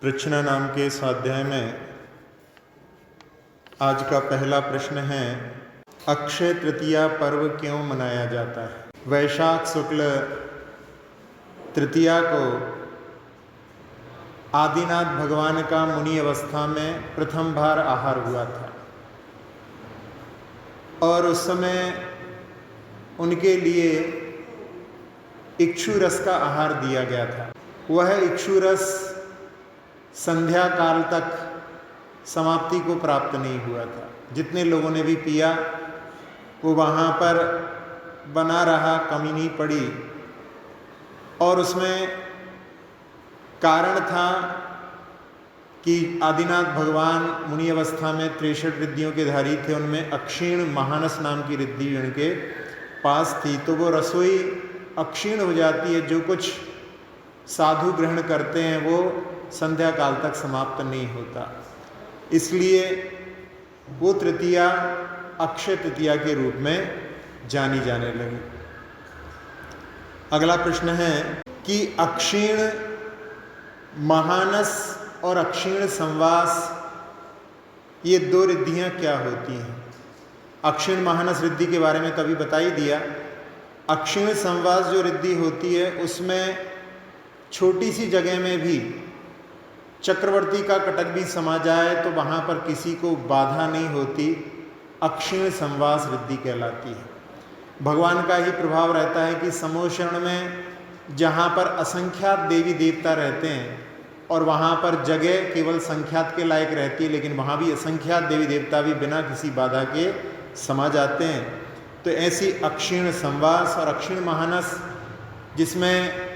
प्रश्न नाम के स्वाध्याय में आज का पहला प्रश्न है, अक्षय तृतीया पर्व क्यों मनाया जाता है? वैशाख शुक्ल तृतीया को आदिनाथ भगवान का मुनि अवस्था में प्रथम बार आहार हुआ था और उस समय उनके लिए इक्षु रस का आहार दिया गया था। वह इक्षु रस संध्या काल तक समाप्ति को प्राप्त नहीं हुआ था। जितने लोगों ने भी पिया वो वहाँ पर बना रहा, कमी नहीं पड़ी। और उसमें कारण था कि आदिनाथ भगवान मुनि अवस्था में 63 रिद्धियों के धारी थे। उनमें अक्षीण महानस नाम की रिद्धि उनके पास थी, तो वो रसोई अक्षीण हो जाती है। जो कुछ साधु ग्रहण करते हैं वो संध्या काल तक समाप्त नहीं होता, इसलिए वो तृतीया अक्षय तृतीया के रूप में जानी जाने लगी। अगला प्रश्न है कि अक्षीण महानस और अक्षीण संवास ये दो रिद्धियां क्या होती हैं? अक्षीण महानस रिद्धि के बारे में तभी बता ही दिया। अक्षीण संवास जो रिद्धि होती है उसमें छोटी सी जगह में भी चक्रवर्ती का कटक भी समा जाए तो वहाँ पर किसी को बाधा नहीं होती। अक्षीण संवास रिद्धि कहलाती है। भगवान का ही प्रभाव रहता है कि समोषण में जहाँ पर असंख्यात देवी देवता रहते हैं और वहाँ पर जगह केवल संख्यात के लायक रहती है, लेकिन वहाँ भी असंख्यात देवी देवता भी बिना किसी बाधा के समा जाते हैं। तो ऐसी अक्षीण संवास और अक्षीण महानस, जिसमें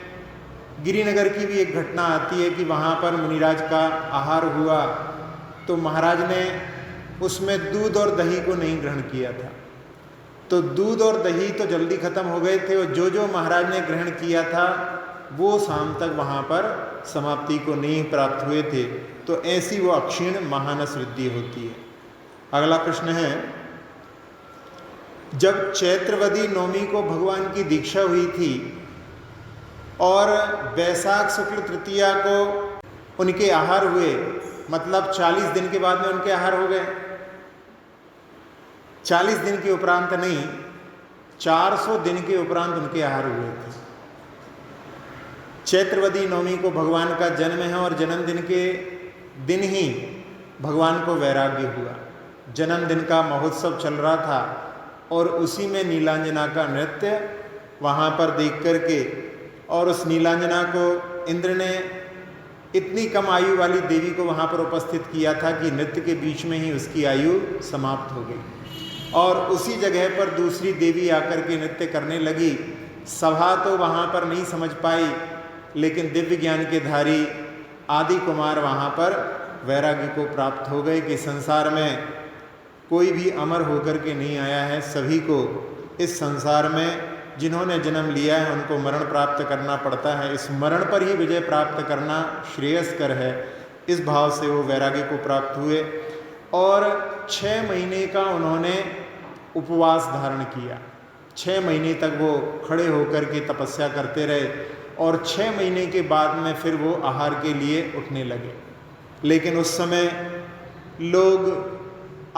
गिरिनगर की भी एक घटना आती है कि वहाँ पर मुनिराज का आहार हुआ तो महाराज ने उसमें दूध और दही को नहीं ग्रहण किया था। तो दूध और दही तो जल्दी खत्म हो गए थे और जो महाराज ने ग्रहण किया था वो शाम तक वहाँ पर समाप्ति को नहीं प्राप्त हुए थे। तो ऐसी वो अक्षीण महानस रिद्धि होती है। अगला प्रश्न है, जब चैत्रवदी नवमी को भगवान की दीक्षा हुई थी और वैशाख शुक्ल तृतीया को उनके आहार हुए, मतलब 40 दिन के बाद में उनके आहार हो गए। 40 दिन के उपरांत नहीं, 400 दिन के उपरांत उनके आहार हुए थे। चैत्रवदी नवमी को भगवान का जन्म है और जन्मदिन के दिन ही भगवान को वैराग्य हुआ। जन्मदिन का महोत्सव चल रहा था और उसी में नीलांजना का नृत्य वहाँ पर देख करके, और उस नीलांजना को इंद्र ने इतनी कम आयु वाली देवी को वहाँ पर उपस्थित किया था कि नृत्य के बीच में ही उसकी आयु समाप्त हो गई और उसी जगह पर दूसरी देवी आकर के नृत्य करने लगी। सभा तो वहाँ पर नहीं समझ पाई, लेकिन दिव्य ज्ञान के धारी आदि कुमार वहाँ पर वैराग्य को प्राप्त हो गए कि संसार में कोई भी अमर होकर के नहीं आया है। सभी को इस संसार में जिन्होंने जन्म लिया है उनको मरण प्राप्त करना पड़ता है। इस मरण पर ही विजय प्राप्त करना श्रेयस्कर है। इस भाव से वो वैराग्य को प्राप्त हुए और 6 महीने का उन्होंने उपवास धारण किया। 6 महीने तक वो खड़े होकर के तपस्या करते रहे और 6 महीने के बाद में फिर वो आहार के लिए उठने लगे। लेकिन उस समय लोग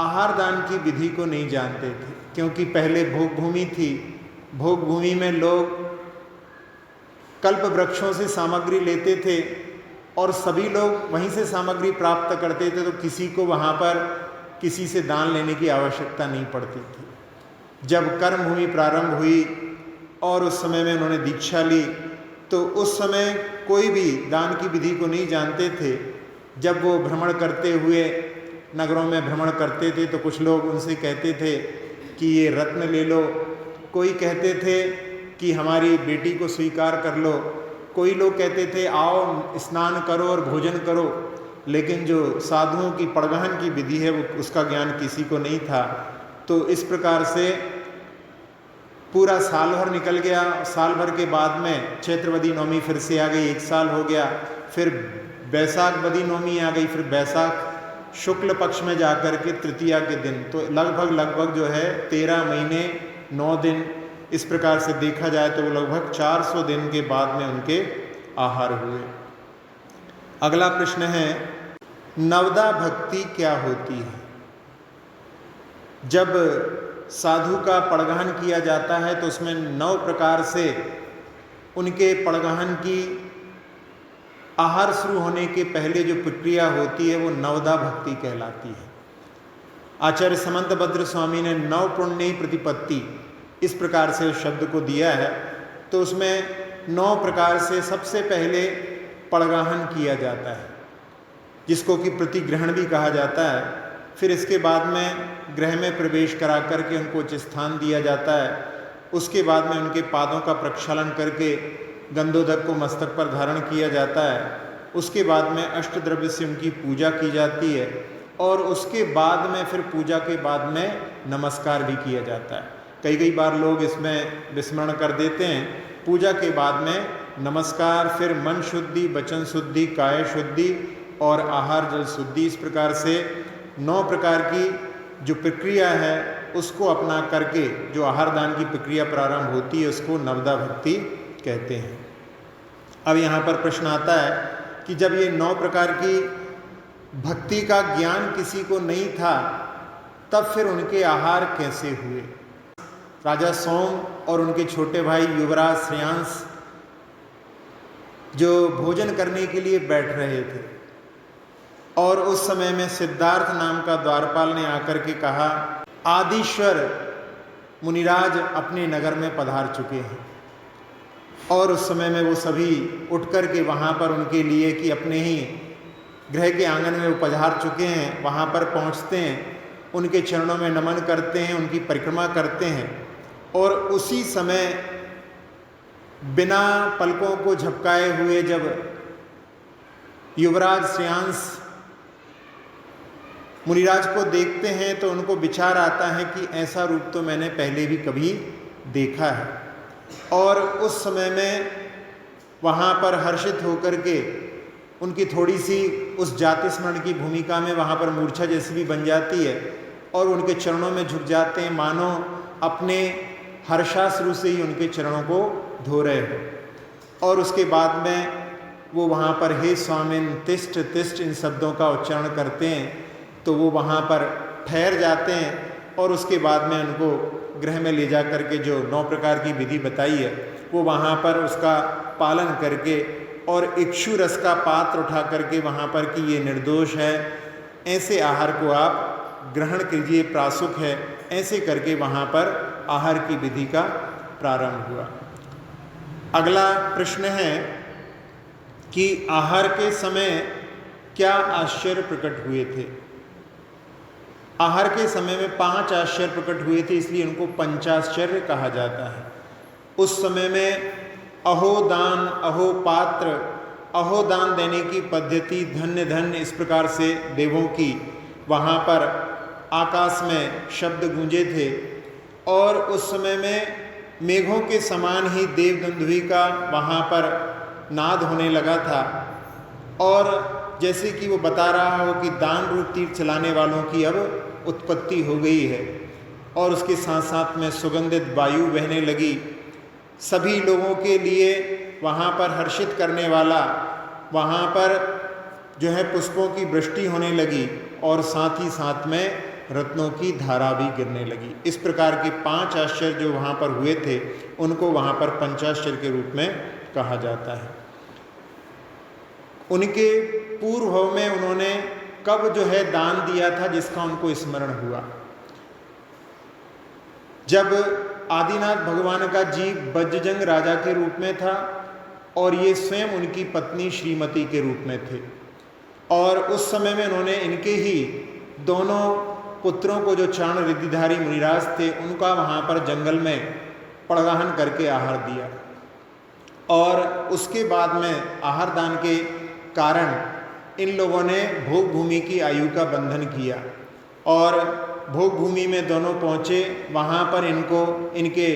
आहार दान की विधि को नहीं जानते थे, क्योंकि पहले भोग भूमि थी। भोग भूमि में लोग कल्प वृक्षों से सामग्री लेते थे और सभी लोग वहीं से सामग्री प्राप्त करते थे, तो किसी को वहाँ पर किसी से दान लेने की आवश्यकता नहीं पड़ती थी। जब कर्म भूमि प्रारंभ हुई और उस समय में उन्होंने दीक्षा ली, तो उस समय कोई भी दान की विधि को नहीं जानते थे। जब वो भ्रमण करते हुए नगरों में भ्रमण करते थे तो कुछ लोग उनसे कहते थे कि ये रत्न ले लो, कोई कहते थे कि हमारी बेटी को स्वीकार कर लो, कोई लोग कहते थे आओ स्नान करो और भोजन करो। लेकिन जो साधुओं की पड़गहन की विधि है वो उसका ज्ञान किसी को नहीं था। तो इस प्रकार से पूरा साल भर निकल गया। साल भर के बाद में चैत्रवदी नवमी फिर से आ गई, 1 साल हो गया। फिर वैशाखवदी नवमी आ गई, फिर वैशाख शुक्ल पक्ष में जाकर के तृतीया के दिन, तो लगभग जो है 13 महीने 9 दिन, इस प्रकार से देखा जाए तो वो लगभग 400 दिन के बाद में उनके आहार हुए। अगला प्रश्न है, नवदा भक्ति क्या होती है? जब साधु का पड़गहन किया जाता है तो उसमें 9 प्रकार से उनके पड़गहन की आहार शुरू होने के पहले जो प्रक्रिया होती है वो नवदा भक्ति कहलाती है। आचार्य समंतभद्र स्वामी ने नव पुण्य प्रतिपत्ति इस प्रकार से उस शब्द को दिया है। तो उसमें 9 प्रकार से सबसे पहले पड़गहन किया जाता है, जिसको कि प्रतिग्रहण भी कहा जाता है। फिर इसके बाद में गृह में प्रवेश करा करके उनको उच्च स्थान दिया जाता है। उसके बाद में उनके पादों का प्रक्षालन करके गंधोदक को मस्तक पर धारण किया जाता है। उसके बाद में अष्टद्रव्य से उनकी पूजा की जाती है और उसके बाद में फिर पूजा के बाद में नमस्कार भी किया जाता है। कई बार लोग इसमें विस्मरण कर देते हैं। पूजा के बाद में नमस्कार, फिर मन शुद्धि, वचन शुद्धि, काय शुद्धि और आहार जल शुद्धि, इस प्रकार से 9 प्रकार की जो प्रक्रिया है उसको अपना करके जो आहार दान की प्रक्रिया प्रारंभ होती है उसको नवदा भक्ति कहते हैं। अब यहाँ पर प्रश्न आता है कि जब ये 9 प्रकार की भक्ति का ज्ञान किसी को नहीं था तब फिर उनके आहार कैसे हुए? राजा सोम और उनके छोटे भाई युवराज श्रेयांश जो भोजन करने के लिए बैठ रहे थे और उस समय में सिद्धार्थ नाम का द्वारपाल ने आकर के कहा, आदिश्वर मुनिराज अपने नगर में पधार चुके हैं। और उस समय में वो सभी उठ कर के वहाँ पर उनके लिए कि अपने ही गृह के आंगन में वो पधार चुके हैं, वहाँ पर पहुँचते हैं, उनके चरणों में नमन करते हैं, उनकी परिक्रमा करते हैं। और उसी समय बिना पलकों को झपकाए हुए जब युवराज श्रेयांश मुनिराज को देखते हैं तो उनको विचार आता है कि ऐसा रूप तो मैंने पहले भी कभी देखा है। और उस समय में वहाँ पर हर्षित होकर के उनकी थोड़ी सी उस जाति स्मरण की भूमिका में वहाँ पर मूर्छा जैसी भी बन जाती है और उनके चरणों में झुक जाते हैं, मानो अपने हर्षाश्रु से ही उनके चरणों को धो रहे हो। और उसके बाद में वो वहाँ पर हे स्वामिन तिष्ठ तिष्ठ इन शब्दों का उच्चारण करते हैं। तो वो वहाँ पर ठहर जाते हैं और उसके बाद में उनको गृह में ले जा करके जो 9 प्रकार की विधि बताई है वो वहाँ पर उसका पालन करके और इक्षु रस का पात्र उठा करके वहाँ पर कि ये निर्दोष है, ऐसे आहार को आप ग्रहण कीजिए, प्रासुक है, ऐसे करके वहाँ पर आहार की विधि का प्रारंभ हुआ। अगला प्रश्न है कि आहार के समय क्या आश्चर्य प्रकट हुए थे? आहार के समय में 5 आश्चर्य प्रकट हुए थे, इसलिए उनको पंचाश्चर्य कहा जाता है। उस समय में अहोदान, अहोपात्र, अहोदान देने की पद्धति, धन्य धन्य, इस प्रकार से देवों की वहाँ पर आकाश में शब्द गूंजे थे। और उस समय में मेघों के समान ही देवदुंदुभी का वहाँ पर नाद होने लगा था। और जैसे कि वो बता रहा हो कि दान रूप तीर चलाने वालों की अब उत्पत्ति हो गई है और उसके साथ साथ में सुगंधित वायु बहने लगी। सभी लोगों के लिए वहाँ पर हर्षित करने वाला वहाँ पर जो है पुष्पों की वृष्टि होने लगी और साथ ही साथ में रत्नों की धारा भी गिरने लगी। इस प्रकार के 5 आश्चर्य जो वहाँ पर हुए थे उनको वहाँ पर पंचाश्चर्य के रूप में कहा जाता है। उनके पूर्व में उन्होंने कब जो है दान दिया था जिसका उनको स्मरण हुआ? जब आदिनाथ भगवान का जीव बज्रजंग राजा के रूप में था और ये स्वयं उनकी पत्नी श्रीमती के रूप में थे। और उस समय में उन्होंने इनके ही दोनों पुत्रों को जो चाण रिद्धिधारी मुनिराज थे उनका वहाँ पर जंगल में पड़गाहन करके आहार दिया। और उसके बाद में आहार दान के कारण इन लोगों ने भोग भूमि की आयु का बंधन किया और भोग भूमि में दोनों पहुँचे। वहाँ पर इनको इनके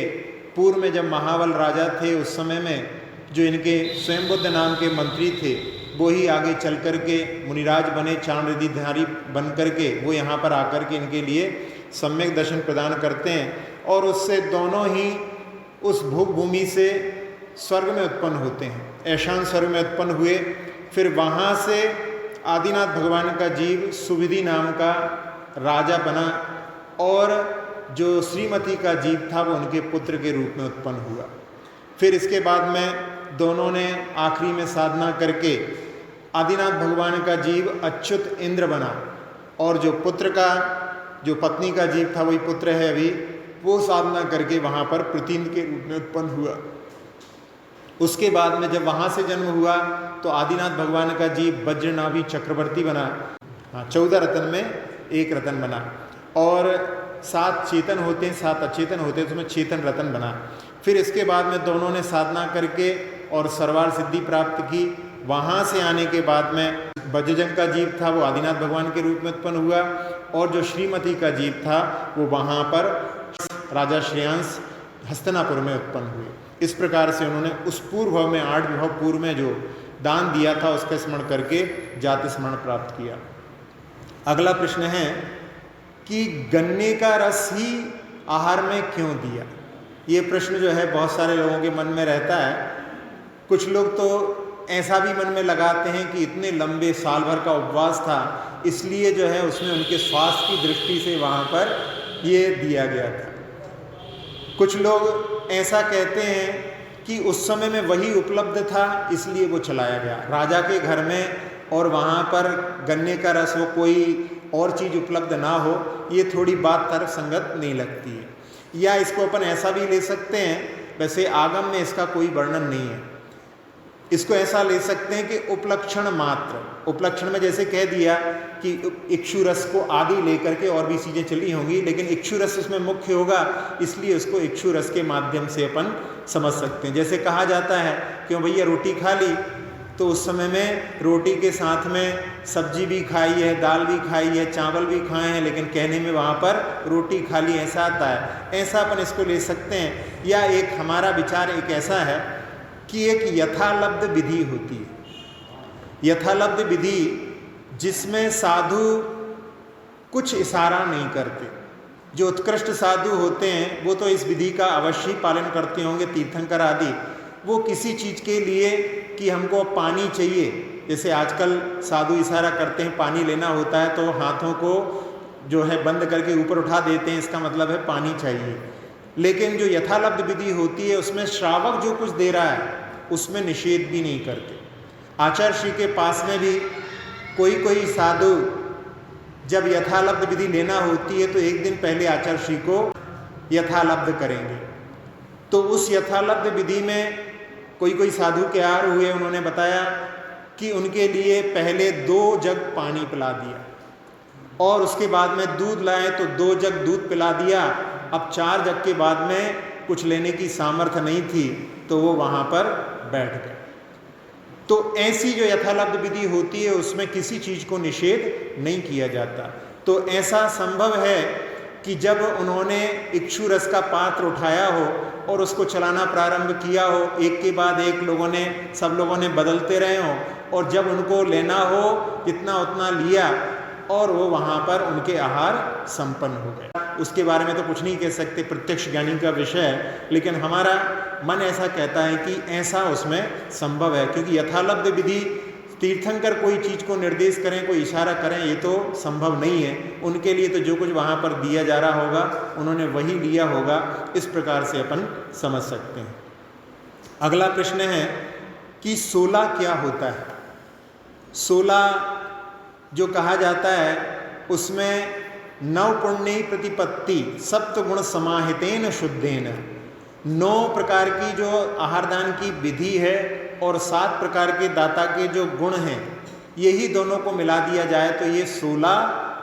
पूर्व में जब महाबल राजा थे उस समय में जो इनके स्वयंबुद्ध नाम के मंत्री थे वो ही आगे चल कर के मुनिराज बने, चाण रिद्धिधारी बन करके वो यहाँ पर आकर के इनके लिए सम्यक दर्शन प्रदान करते हैं। और उससे दोनों ही उस भोग भूमि से स्वर्ग में उत्पन्न होते हैं, ऐशान स्वर्ग में उत्पन्न हुए। फिर वहाँ से आदिनाथ भगवान का जीव सुविधि नाम का राजा बना और जो श्रीमती का जीव था वो उनके पुत्र के रूप में उत्पन्न हुआ। फिर इसके बाद में दोनों ने आखिरी में साधना करके आदिनाथ भगवान का जीव अच्युत इंद्र बना और जो पुत्र का जो पत्नी का जीव था वही पुत्र है अभी, वो साधना करके वहाँ पर प्रतीन्द्र के रूप में उत्पन्न हुआ। उसके बाद में जब वहाँ से जन्म हुआ तो आदिनाथ भगवान का जीव वज्रनाभि चक्रवर्ती बना। हाँ, 14 रत्न में एक रत्न बना और 7 चेतन होते हैं, 7 अचेतन होते हैं, तो उसमें चेतन रत्न बना। फिर इसके बाद में दोनों ने साधना करके और सर्वार सिद्धि प्राप्त की। वहाँ से आने के बाद में वज्रजंग का जीव था वो आदिनाथ भगवान के रूप में उत्पन्न हुआ और जो श्रीमती का जीव था वो वहाँ पर राजा श्रेयांश हस्तिनापुर में उत्पन्न हुए। इस प्रकार से उन्होंने उस पूर्व में 8 विभव पूर्व में जो दान दिया था उसका स्मरण करके जाति स्मरण प्राप्त किया। अगला प्रश्न है कि गन्ने का रस ही आहार में क्यों दिया। ये प्रश्न जो है बहुत सारे लोगों के मन में रहता है। कुछ लोग तो ऐसा भी मन में लगाते हैं कि इतने लंबे साल भर का उपवास था इसलिए जो है उसमें उनके स्वास्थ्य की दृष्टि से वहाँ पर ये दिया गया था। कुछ लोग ऐसा कहते हैं कि उस समय में वही उपलब्ध था इसलिए वो चलाया गया राजा के घर में और वहाँ पर गन्ने का रस हो, कोई और चीज़ उपलब्ध ना हो, ये थोड़ी बात तर्क संगत नहीं लगती है। या इसको अपन ऐसा भी ले सकते हैं, वैसे आगम में इसका कोई वर्णन नहीं है, इसको ऐसा ले सकते हैं कि उपलक्षण मात्र। उपलक्षण में जैसे कह दिया कि इक्षु रस को आदि लेकर के और भी चीज़ें चली होंगी, लेकिन इक्षु रस उसमें मुख्य होगा इसलिए उसको इक्षु रस के माध्यम से अपन समझ सकते हैं। जैसे कहा जाता है क्यों भैया रोटी खा ली, तो उस समय में रोटी के साथ में सब्जी भी खाई है, दाल भी खाई है, चावल भी खाए हैं, लेकिन कहने में वहाँ पर रोटी खा ली ऐसा आता है। ऐसा अपन इसको ले सकते हैं। या एक हमारा विचार एक ऐसा है कि एक यथालब्ध विधि होती है, यथालब्ध विधि जिसमें साधु कुछ इशारा नहीं करते। जो उत्कृष्ट साधु होते हैं वो तो इस विधि का अवश्य पालन करते होंगे, तीर्थंकर आदि। वो किसी चीज़ के लिए कि हमको पानी चाहिए, जैसे आजकल साधु इशारा करते हैं पानी लेना होता है तो हाथों को जो है बंद करके ऊपर उठा देते हैं, इसका मतलब है पानी चाहिए। लेकिन जो यथालब्ध विधि होती है उसमें श्रावक जो कुछ दे रहा है उसमें निषेध भी नहीं करते। आचार्य श्री के पास में भी कोई साधु जब यथालब्ध विधि लेना होती है तो एक दिन पहले आचार्य श्री को यथालब्ध करेंगे। तो उस यथालब्ध विधि में कोई साधु के आर हुए, उन्होंने बताया कि उनके लिए पहले 2 जग पानी पिला दिया और उसके बाद में दूध लाए तो 2 जग दूध पिला दिया। अब 4 जग के बाद में कुछ लेने की सामर्थ्य नहीं थी तो वो वहाँ पर बैठ गए। तो ऐसी जो यथालब्ध विधि होती है उसमें किसी चीज़ को निषेध नहीं किया जाता। तो ऐसा संभव है कि जब उन्होंने इक्षु रस का पात्र उठाया हो और उसको चलाना प्रारंभ किया हो, एक के बाद एक सब लोगों ने बदलते रहे हों और जब उनको लेना हो जितना उतना लिया और वो वहाँ पर उनके आहार संपन्न हो गए। उसके बारे में तो कुछ नहीं कह सकते, प्रत्यक्ष ज्ञानी का विषय है, लेकिन हमारा मन ऐसा कहता है कि ऐसा उसमें संभव है। क्योंकि यथालब्ध विधि तीर्थंकर कोई चीज़ को निर्देश करें, कोई इशारा करें, ये तो संभव नहीं है। उनके लिए तो जो कुछ वहाँ पर दिया जा रहा होगा उन्होंने वही लिया होगा। इस प्रकार से अपन समझ सकते हैं। अगला प्रश्न है कि 16 क्या होता है। 16 जो कहा जाता है उसमें 9 पुण्य प्रतिपत्ति सप्तगुण समाहितेन शुद्धेन, 9 प्रकार की जो आहारदान की विधि है और 7 प्रकार के दाता के जो गुण हैं, यही दोनों को मिला दिया जाए तो ये 16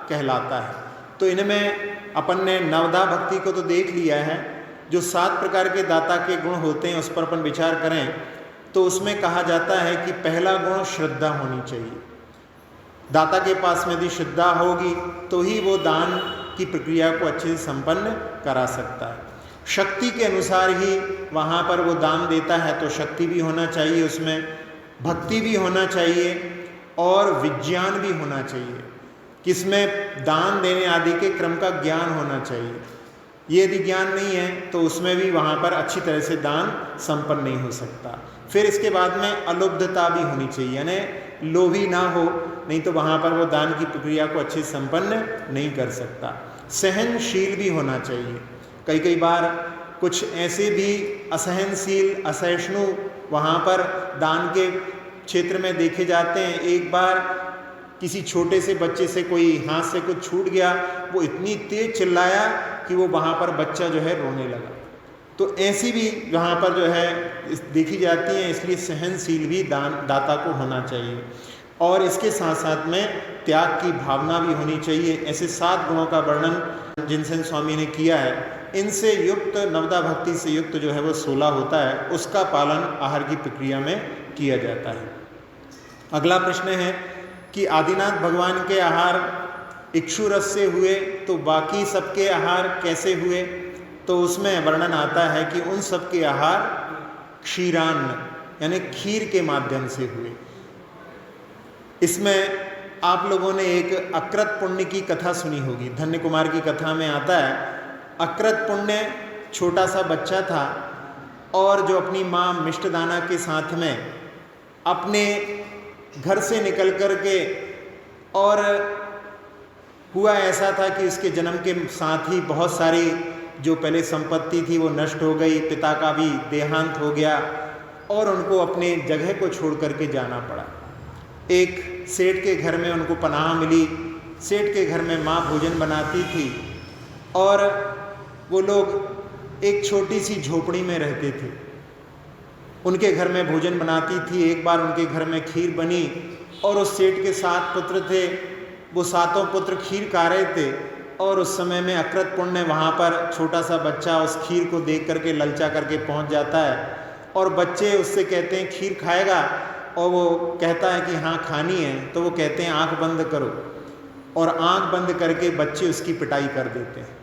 कहलाता है। तो इनमें अपन ने नवदा भक्ति को तो देख लिया है। जो 7 प्रकार के दाता के गुण होते हैं उस पर अपन विचार करें तो उसमें कहा जाता है कि पहला गुण श्रद्धा होनी चाहिए। दाता के पास में यदि श्रद्धा होगी तो ही वो दान की प्रक्रिया को अच्छे से संपन्न करा सकता है। शक्ति के अनुसार ही वहाँ पर वो दान देता है, तो शक्ति भी होना चाहिए, उसमें भक्ति भी होना चाहिए और विज्ञान भी होना चाहिए, किसमें दान देने आदि के क्रम का ज्ञान होना चाहिए। ये यदि ज्ञान नहीं है तो उसमें भी वहाँ पर अच्छी तरह से दान संपन्न नहीं हो सकता। फिर इसके बाद में अलुब्धता भी होनी चाहिए, यानी लोभी ना हो, नहीं तो वहाँ पर वो दान की प्रक्रिया को अच्छे से संपन्न नहीं कर सकता। सहनशील भी होना चाहिए। कई बार कुछ ऐसे भी असहनशील, असहिष्णु वहाँ पर दान के क्षेत्र में देखे जाते हैं। एक बार किसी छोटे से बच्चे से कोई हाथ से कुछ छूट गया, वो इतनी तेज चिल्लाया कि वो वहाँ पर बच्चा जो है रोने लगा। तो ऐसी भी वहाँ पर जो है देखी जाती हैं, इसलिए सहनशील भी दाता को होना चाहिए। और इसके साथ साथ में त्याग की भावना भी होनी चाहिए। ऐसे 7 गुणों का वर्णन जिनसेन स्वामी ने किया है। इनसे युक्त, नवदा भक्ति से युक्त जो है वो 16 होता है, उसका पालन आहार की प्रक्रिया में किया जाता है। अगला प्रश्न है कि आदिनाथ भगवान के आहार इक्षु रस से हुए, तो बाकी सबके आहार कैसे हुए? तो उसमें वर्णन आता है कि उन सबके आहार क्षीरान्न यानी खीर के माध्यम से हुए। इसमें आप लोगों ने एक अकृत पुण्य की कथा सुनी होगी। धन्य कुमार की कथा में आता है, अकृत पुण्य छोटा सा बच्चा था और जो अपनी माँ मिष्टदाना के साथ में अपने घर से निकल कर के, और हुआ ऐसा था कि उसके जन्म के साथ ही बहुत सारी जो पहले संपत्ति थी वो नष्ट हो गई, पिता का भी देहांत हो गया और उनको अपने जगह को छोड़ करके जाना पड़ा। एक सेठ के घर में उनको पनाह मिली। सेठ के घर में माँ भोजन बनाती थी और वो लोग एक छोटी सी झोपड़ी में रहते थे। उनके घर में भोजन बनाती थी। एक बार उनके घर में खीर बनी और उस सेठ के 7 पुत्र थे, वो 7 पुत्र खीर खा रहे थे और उस समय में अकृत पुण्य वहाँ पर छोटा सा बच्चा उस खीर को देख करके ललचा करके पहुँच जाता है और बच्चे उससे कहते हैं खीर खाएगा, और वो कहता है कि हाँ खानी है। तो वो कहते हैं आँख बंद करो, और आँख बंद करके बच्चे उसकी पिटाई कर देते हैं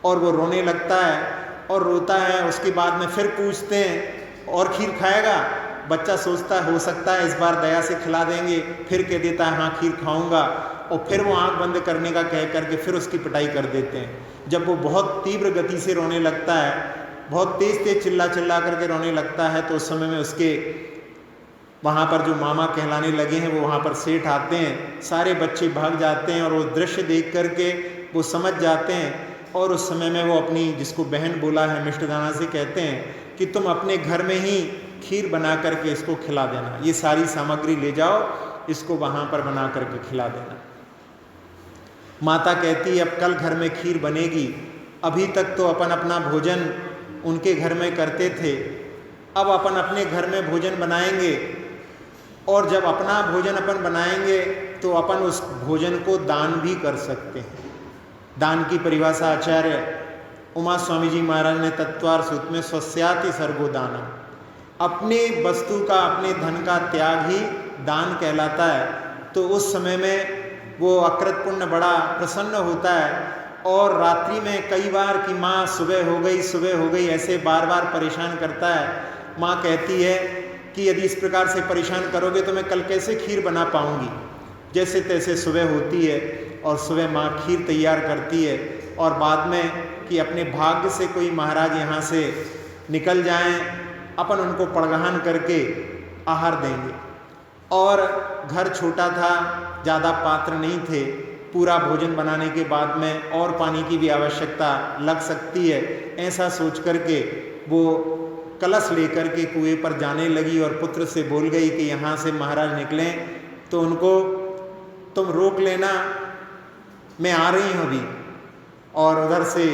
और वो रोने लगता है और रोता है। उसके बाद में फिर पूछते हैं और खीर खाएगा? बच्चा सोचता है हो सकता है इस बार दया से खिला देंगे, फिर कह देता है हाँ खीर खाऊंगा, और फिर वो आंख बंद करने का कह करके फिर उसकी पिटाई कर देते हैं। जब वो बहुत तीव्र गति से रोने लगता है, बहुत तेज तेज चिल्ला चिल्ला करके रोने लगता है, तो उस समय में उसके वहाँ पर जो मामा कहलाने लगे हैं वो वहाँ पर सेठ आते हैं। सारे बच्चे भाग जाते हैं और वो दृश्य देख करके वो समझ जाते हैं और उस समय में वो अपनी जिसको बहन बोला है मिष्टदाना से कहते हैं कि तुम अपने घर में ही खीर बना करके इसको खिला देना, ये सारी सामग्री ले जाओ, इसको वहाँ पर बना करके खिला देना। माता कहती है अब कल घर में खीर बनेगी, अभी तक तो अपन अपना भोजन उनके घर में करते थे, अब अपन अपने घर में भोजन बनाएंगे और जब अपना भोजन अपन बनाएंगे तो अपन उस भोजन को दान भी कर सकते हैं। दान की परिभाषा आचार्य उमा स्वामी जी महाराज ने तत्वार सूत्र में स्वस्याति सर्गो दानम, अपने वस्तु का अपने धन का त्याग ही दान कहलाता है। तो उस समय में वो अकृत पुण्य बड़ा प्रसन्न होता है और रात्रि में कई बार कि माँ सुबह हो गई ऐसे बार बार परेशान करता है। माँ कहती है कि यदि इस प्रकार से परेशान करोगे तो मैं कल कैसे खीर बना पाऊँगी। जैसे तैसे सुबह होती है और सुबह माँ खीर तैयार करती है और बाद में कि अपने भाग्य से कोई महाराज यहाँ से निकल जाएं, अपन उनको पड़गहान करके आहार देंगे। और घर छोटा था, ज़्यादा पात्र नहीं थे, पूरा भोजन बनाने के बाद में और पानी की भी आवश्यकता लग सकती है। ऐसा सोच करके वो कलश लेकर के कुएं पर जाने लगी और पुत्र से बोल गई कि यहाँ से महाराज निकलें तो उनको तुम रोक लेना, मैं आ रही हूँ अभी। और उधर से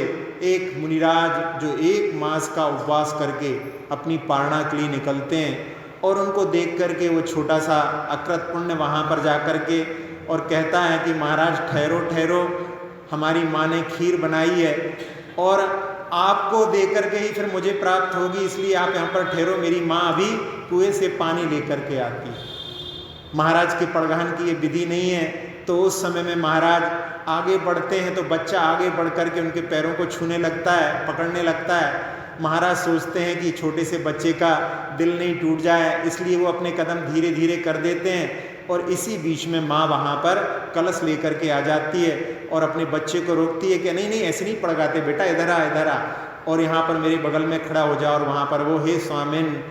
एक मुनिराज जो 1 मास का उपवास करके अपनी पारणा के लिए निकलते हैं और उनको देख करके वो छोटा सा अकृत पुण्य वहाँ पर जा कर के और कहता है कि महाराज ठहरो ठहरो, हमारी माँ ने खीर बनाई है और आपको दे कर के ही फिर मुझे प्राप्त होगी, इसलिए आप यहाँ पर ठहरो, मेरी माँ अभी कुएं से पानी लेकर के आती है। महाराज के पड़गहन की ये विधि नहीं है। तो उस समय में महाराज आगे बढ़ते हैं तो बच्चा आगे बढ़ कर के उनके पैरों को छूने लगता है, पकड़ने लगता है। महाराज सोचते हैं कि छोटे से बच्चे का दिल नहीं टूट जाए, इसलिए वो अपने कदम धीरे धीरे कर देते हैं और इसी बीच में माँ वहाँ पर कलश लेकर के आ जाती है। और अपने बच्चे को रोकती है कि नहीं नहीं ऐसे नहीं पड़गाते बेटा, इधर आ इधर आ, और यहाँ पर मेरे बगल में खड़ा हो जा, और वहाँ पर वो हे स्वामिन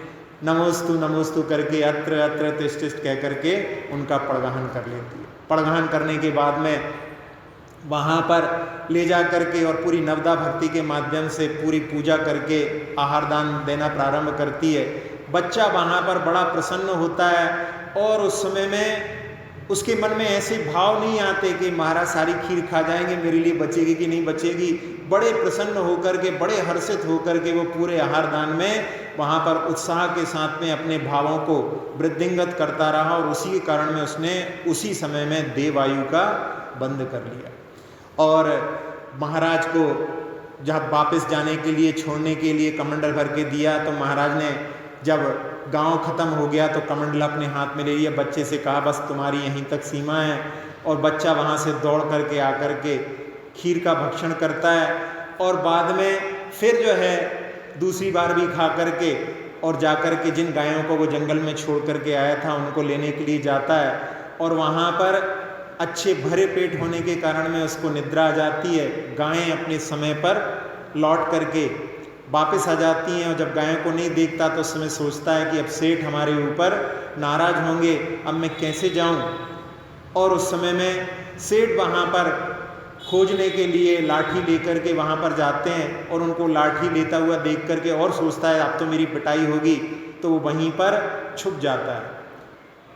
नमोस्तु करके अत्र अत्र तिष्ठ तिष्ठ कह करके उनका पड़गाहन कर लेती है। पड़गाहन करने के बाद में वहाँ पर ले जा करके और पूरी नवदा भक्ति के माध्यम से पूरी पूजा करके आहार दान देना प्रारंभ करती है। बच्चा वहाँ पर बड़ा प्रसन्न होता है और उस समय में उसके मन में ऐसे भाव नहीं आते कि महाराज सारी खीर खा जाएंगे, मेरे लिए बचेगी कि नहीं बचेगी। बड़े प्रसन्न होकर के, बड़े हर्षित होकर के वो पूरे आहार दान में वहाँ पर उत्साह के साथ में अपने भावों को वृद्धिंगत करता रहा, और उसी के कारण में उसने उसी समय में देवायु का बंद कर लिया। और महाराज को जब वापस जाने के लिए, छोड़ने के लिए कमंडल भर के दिया, तो महाराज ने जब गांव ख़त्म हो गया तो कमंडल अपने हाथ में ले लिया, बच्चे से कहा बस तुम्हारी यहीं तक सीमा है, और बच्चा वहाँ से दौड़ करके आकर के खीर का भक्षण करता है, और बाद में फिर जो है दूसरी बार भी खा करके और जा कर के जिन गायों को वो जंगल में छोड़ करके आया था उनको लेने के लिए जाता है, और वहाँ पर अच्छे भरे पेट होने के कारण में उसको निद्रा आ जाती है। गायें अपने समय पर लौट करके वापस आ जाती हैं, और जब गायों को नहीं देखता तो उस समय सोचता है कि अब सेठ हमारे ऊपर नाराज़ होंगे, अब मैं कैसे जाऊं। और उस समय में सेठ वहाँ पर खोजने के लिए लाठी लेकर के वहाँ पर जाते हैं, और उनको लाठी लेता हुआ देख करके और सोचता है अब तो मेरी पिटाई होगी, तो वो वहीं पर छुप जाता है,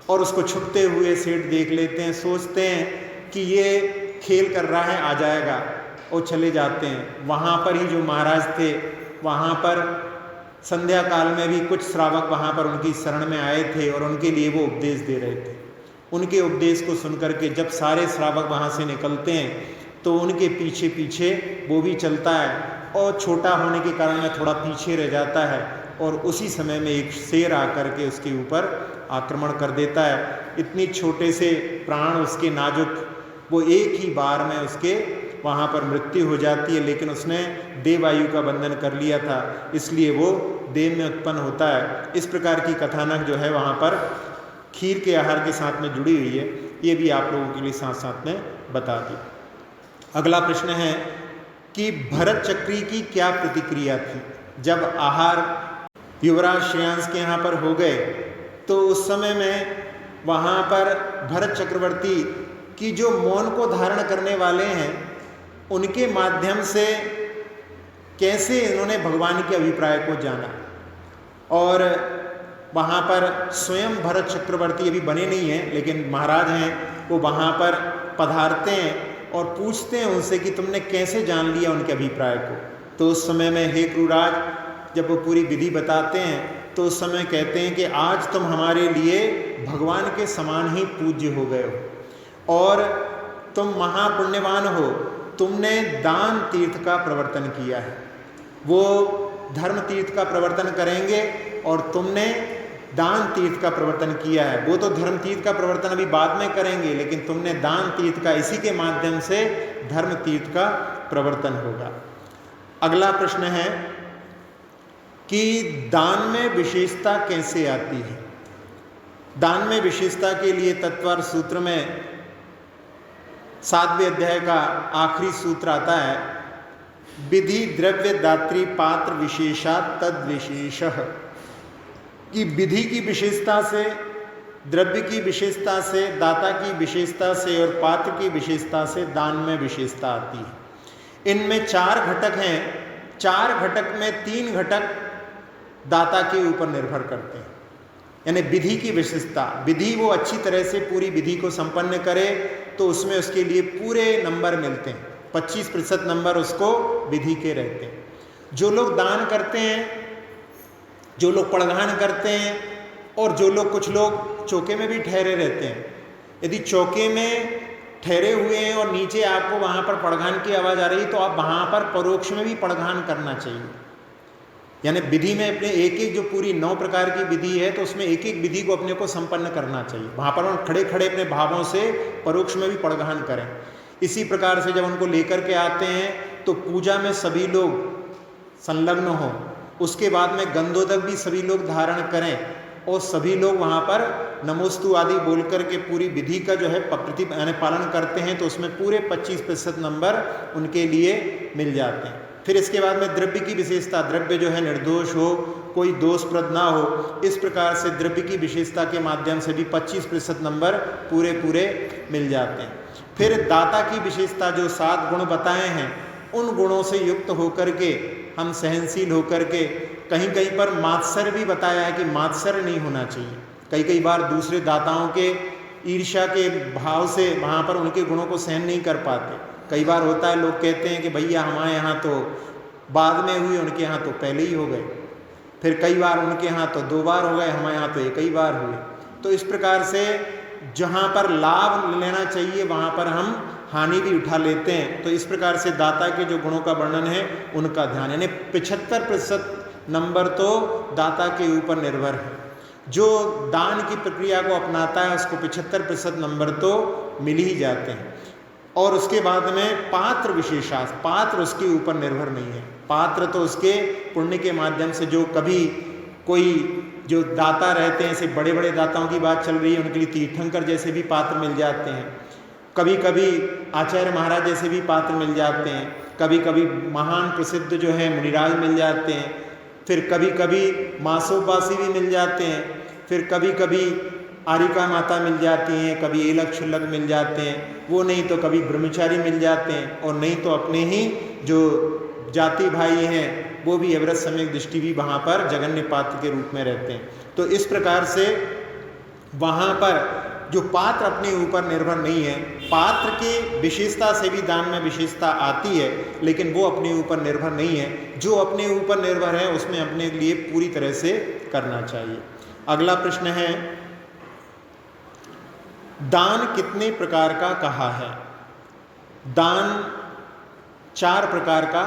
और उसको छुपते हुए सेठ देख लेते हैं, सोचते हैं कि ये खेल कर रहा है, आ जाएगा, और चले जाते हैं। वहाँ पर ही जो महाराज थे वहाँ पर संध्या काल में भी कुछ श्रावक वहाँ पर उनकी शरण में आए थे और उनके लिए वो उपदेश दे रहे थे। उनके उपदेश को सुनकर के जब सारे श्रावक वहाँ से निकलते हैं तो उनके पीछे पीछे वो भी चलता है, और छोटा होने के कारण में थोड़ा पीछे रह जाता है, और उसी समय में एक शेर आकर के उसके ऊपर आक्रमण कर देता है। इतनी छोटे से प्राण उसके नाजुक, वो एक ही बार में उसके वहाँ पर मृत्यु हो जाती है, लेकिन उसने देवायु का बंधन कर लिया था, इसलिए वो देव में उत्पन्न होता है। इस प्रकार की कथानक जो है वहाँ पर खीर के आहार के साथ में जुड़ी हुई है, ये भी आप लोगों के लिए साथ साथ में बता दी। अगला प्रश्न है कि भरत चक्री की क्या प्रतिक्रिया थी जब आहार युवराज श्रेयांश के यहाँ पर हो गए, तो उस समय में वहाँ पर भरत चक्रवर्ती की जो मौन को धारण करने वाले हैं उनके माध्यम से कैसे इन्होंने भगवान के अभिप्राय को जाना। और वहाँ पर स्वयं भरत चक्रवर्ती अभी बने नहीं हैं, लेकिन महाराज हैं, वो वहाँ पर पधारते हैं और पूछते हैं उनसे कि तुमने कैसे जान लिया उनके अभिप्राय को। तो उस समय में हे क्रूराज, जब वो पूरी विधि बताते हैं तो उस समय कहते हैं कि आज तुम हमारे लिए भगवान के समान ही पूज्य हो गए हो, और तुम महापुण्यवान हो, तुमने दान तीर्थ का प्रवर्तन किया है। वो धर्म तीर्थ का प्रवर्तन करेंगे और तुमने दान तीर्थ का प्रवर्तन किया है। वो तो धर्म तीर्थ का प्रवर्तन अभी बाद में करेंगे, लेकिन तुमने दान तीर्थ का, इसी के माध्यम से धर्म तीर्थ का प्रवर्तन होगा। अगला प्रश्न है कि दान में विशेषता कैसे आती है। दान में विशेषता के लिए तत्वार सूत्र में 7वें अध्याय का आखिरी सूत्र आता है, विधि द्रव्य दात्री पात्र विशेषा तद विशेषः, कि विधि की विशेषता से, द्रव्य की विशेषता से, दाता की विशेषता से और पात्र की विशेषता से दान में विशेषता आती है। इनमें 4 घटक हैं। 4 घटक में 3 घटक दाता के ऊपर निर्भर करते हैं। यानी विधि की विशेषता, विधि वो अच्छी तरह से पूरी विधि को संपन्न करे तो उसमें उसके लिए पूरे नंबर मिलते हैं, 25% नंबर उसको विधि के रहते हैं। जो लोग दान करते हैं, जो लोग पड़गान करते हैं, और जो लोग, कुछ लोग चौके में भी ठहरे रहते हैं। यदि चौके में ठहरे हुए हैं और नीचे आपको वहाँ पर पड़गान की आवाज़ आ रही है तो आप वहाँ पर परोक्ष में भी पड़गान करना चाहिए। यानी विधि में अपने एक एक, जो पूरी 9 प्रकार की विधि है तो उसमें एक एक विधि को अपने को संपन्न करना चाहिए। वहाँ पर हम खड़े खड़े अपने भावों से परोक्ष में भी पड़गान करें। इसी प्रकार से जब उनको लेकर के आते हैं तो पूजा में सभी लोग संलग्न हों। उसके बाद में गंधोदक भी सभी लोग धारण करें, और सभी लोग वहाँ पर नमोस्तु आदि बोल करके पूरी विधि का जो है पालन करते हैं, तो उसमें पूरे 25% नंबर उनके लिए मिल जाते हैं। फिर इसके बाद में द्रव्य की विशेषता, द्रव्य जो है निर्दोष हो, कोई दोषप्रद ना हो, इस प्रकार से द्रव्य की विशेषता के माध्यम से भी 25% नंबर पूरे पूरे मिल जाते हैं। फिर दाता की विशेषता, जो 7 गुण बताए हैं, उन गुणों से युक्त होकर के हम सहनशील होकर के, कहीं कहीं पर मात्सर्य भी बताया है कि मात्सर्य नहीं होना चाहिए। कई बार दूसरे दाताओं के ईर्ष्या के भाव से वहाँ पर उनके गुणों को सहन नहीं कर पाते। कई बार होता है, लोग कहते हैं कि भैया हमारे यहाँ तो बाद में हुई, उनके यहाँ तो पहले ही हो गए। फिर कई बार उनके यहाँ तो 2 बार हो गए, हमारे यहाँ तो 1 ही बार हुए। तो इस प्रकार से जहाँ पर लाभ लेना चाहिए वहाँ पर हम हानि भी उठा लेते हैं। तो इस प्रकार से दाता के जो गुणों का वर्णन है उनका ध्यान, यानी 75% नंबर तो दाता के ऊपर निर्भर है। जो दान की प्रक्रिया को अपनाता है उसको 75% नंबर तो मिल ही जाते हैं। और उसके बाद में पात्र विशेषांश, पात्र उसके ऊपर निर्भर नहीं है। पात्र तो उसके पुण्य के माध्यम से, जो कभी कोई जो दाता रहते हैं, ऐसे बड़े बड़े दाताओं की बात चल रही है, उनके लिए तीर्थंकर जैसे भी पात्र मिल जाते हैं, कभी कभी आचार्य महाराज जैसे भी पात्र मिल जाते हैं, कभी कभी महान प्रसिद्ध जो है मुनिराज मिल जाते हैं, फिर कभी कभी मासोपासी भी मिल जाते हैं, फिर कभी कभी आरिका माता मिल जाती हैं, कभी एलक छुल्लक मिल जाते हैं, वो नहीं तो कभी ब्रह्मचारी मिल जाते हैं, और नहीं तो अपने ही जो जाति भाई हैं वो भी अवरत सम्यक दृष्टि भी वहाँ पर जगन्य पात्र के रूप में रहते हैं। तो इस प्रकार से वहाँ पर जो पात्र अपने ऊपर निर्भर नहीं है, पात्र की विशेषता से भी दान में विशेषता आती है, लेकिन वो अपने ऊपर निर्भर नहीं है। जो अपने ऊपर निर्भर है उसमें अपने लिए पूरी तरह से करना चाहिए। अगला प्रश्न है, दान कितने प्रकार का कहा है? दान 4 प्रकार का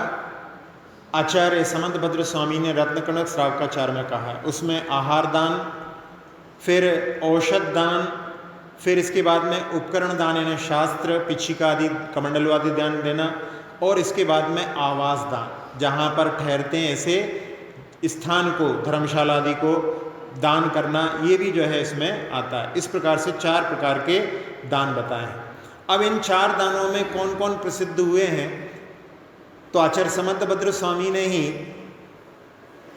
आचार्य समंतभद्र स्वामी ने रत्नकनक श्रावकाचार में कहा है। उसमें आहार दान, फिर औषध दान, फिर इसके बाद में उपकरण दान यानी शास्त्र, पिछिका आदि, कमंडल आदि दान देना, और इसके बाद में आवास दान, जहाँ पर ठहरते हैं ऐसे स्थान को, धर्मशाला आदि को दान करना, ये भी जो है इसमें आता है। इस प्रकार से 4 प्रकार के दान बताए हैं। अब इन 4 दानों में कौन कौन प्रसिद्ध हुए हैं? तो आचार्य समंतभद्र स्वामी ने ही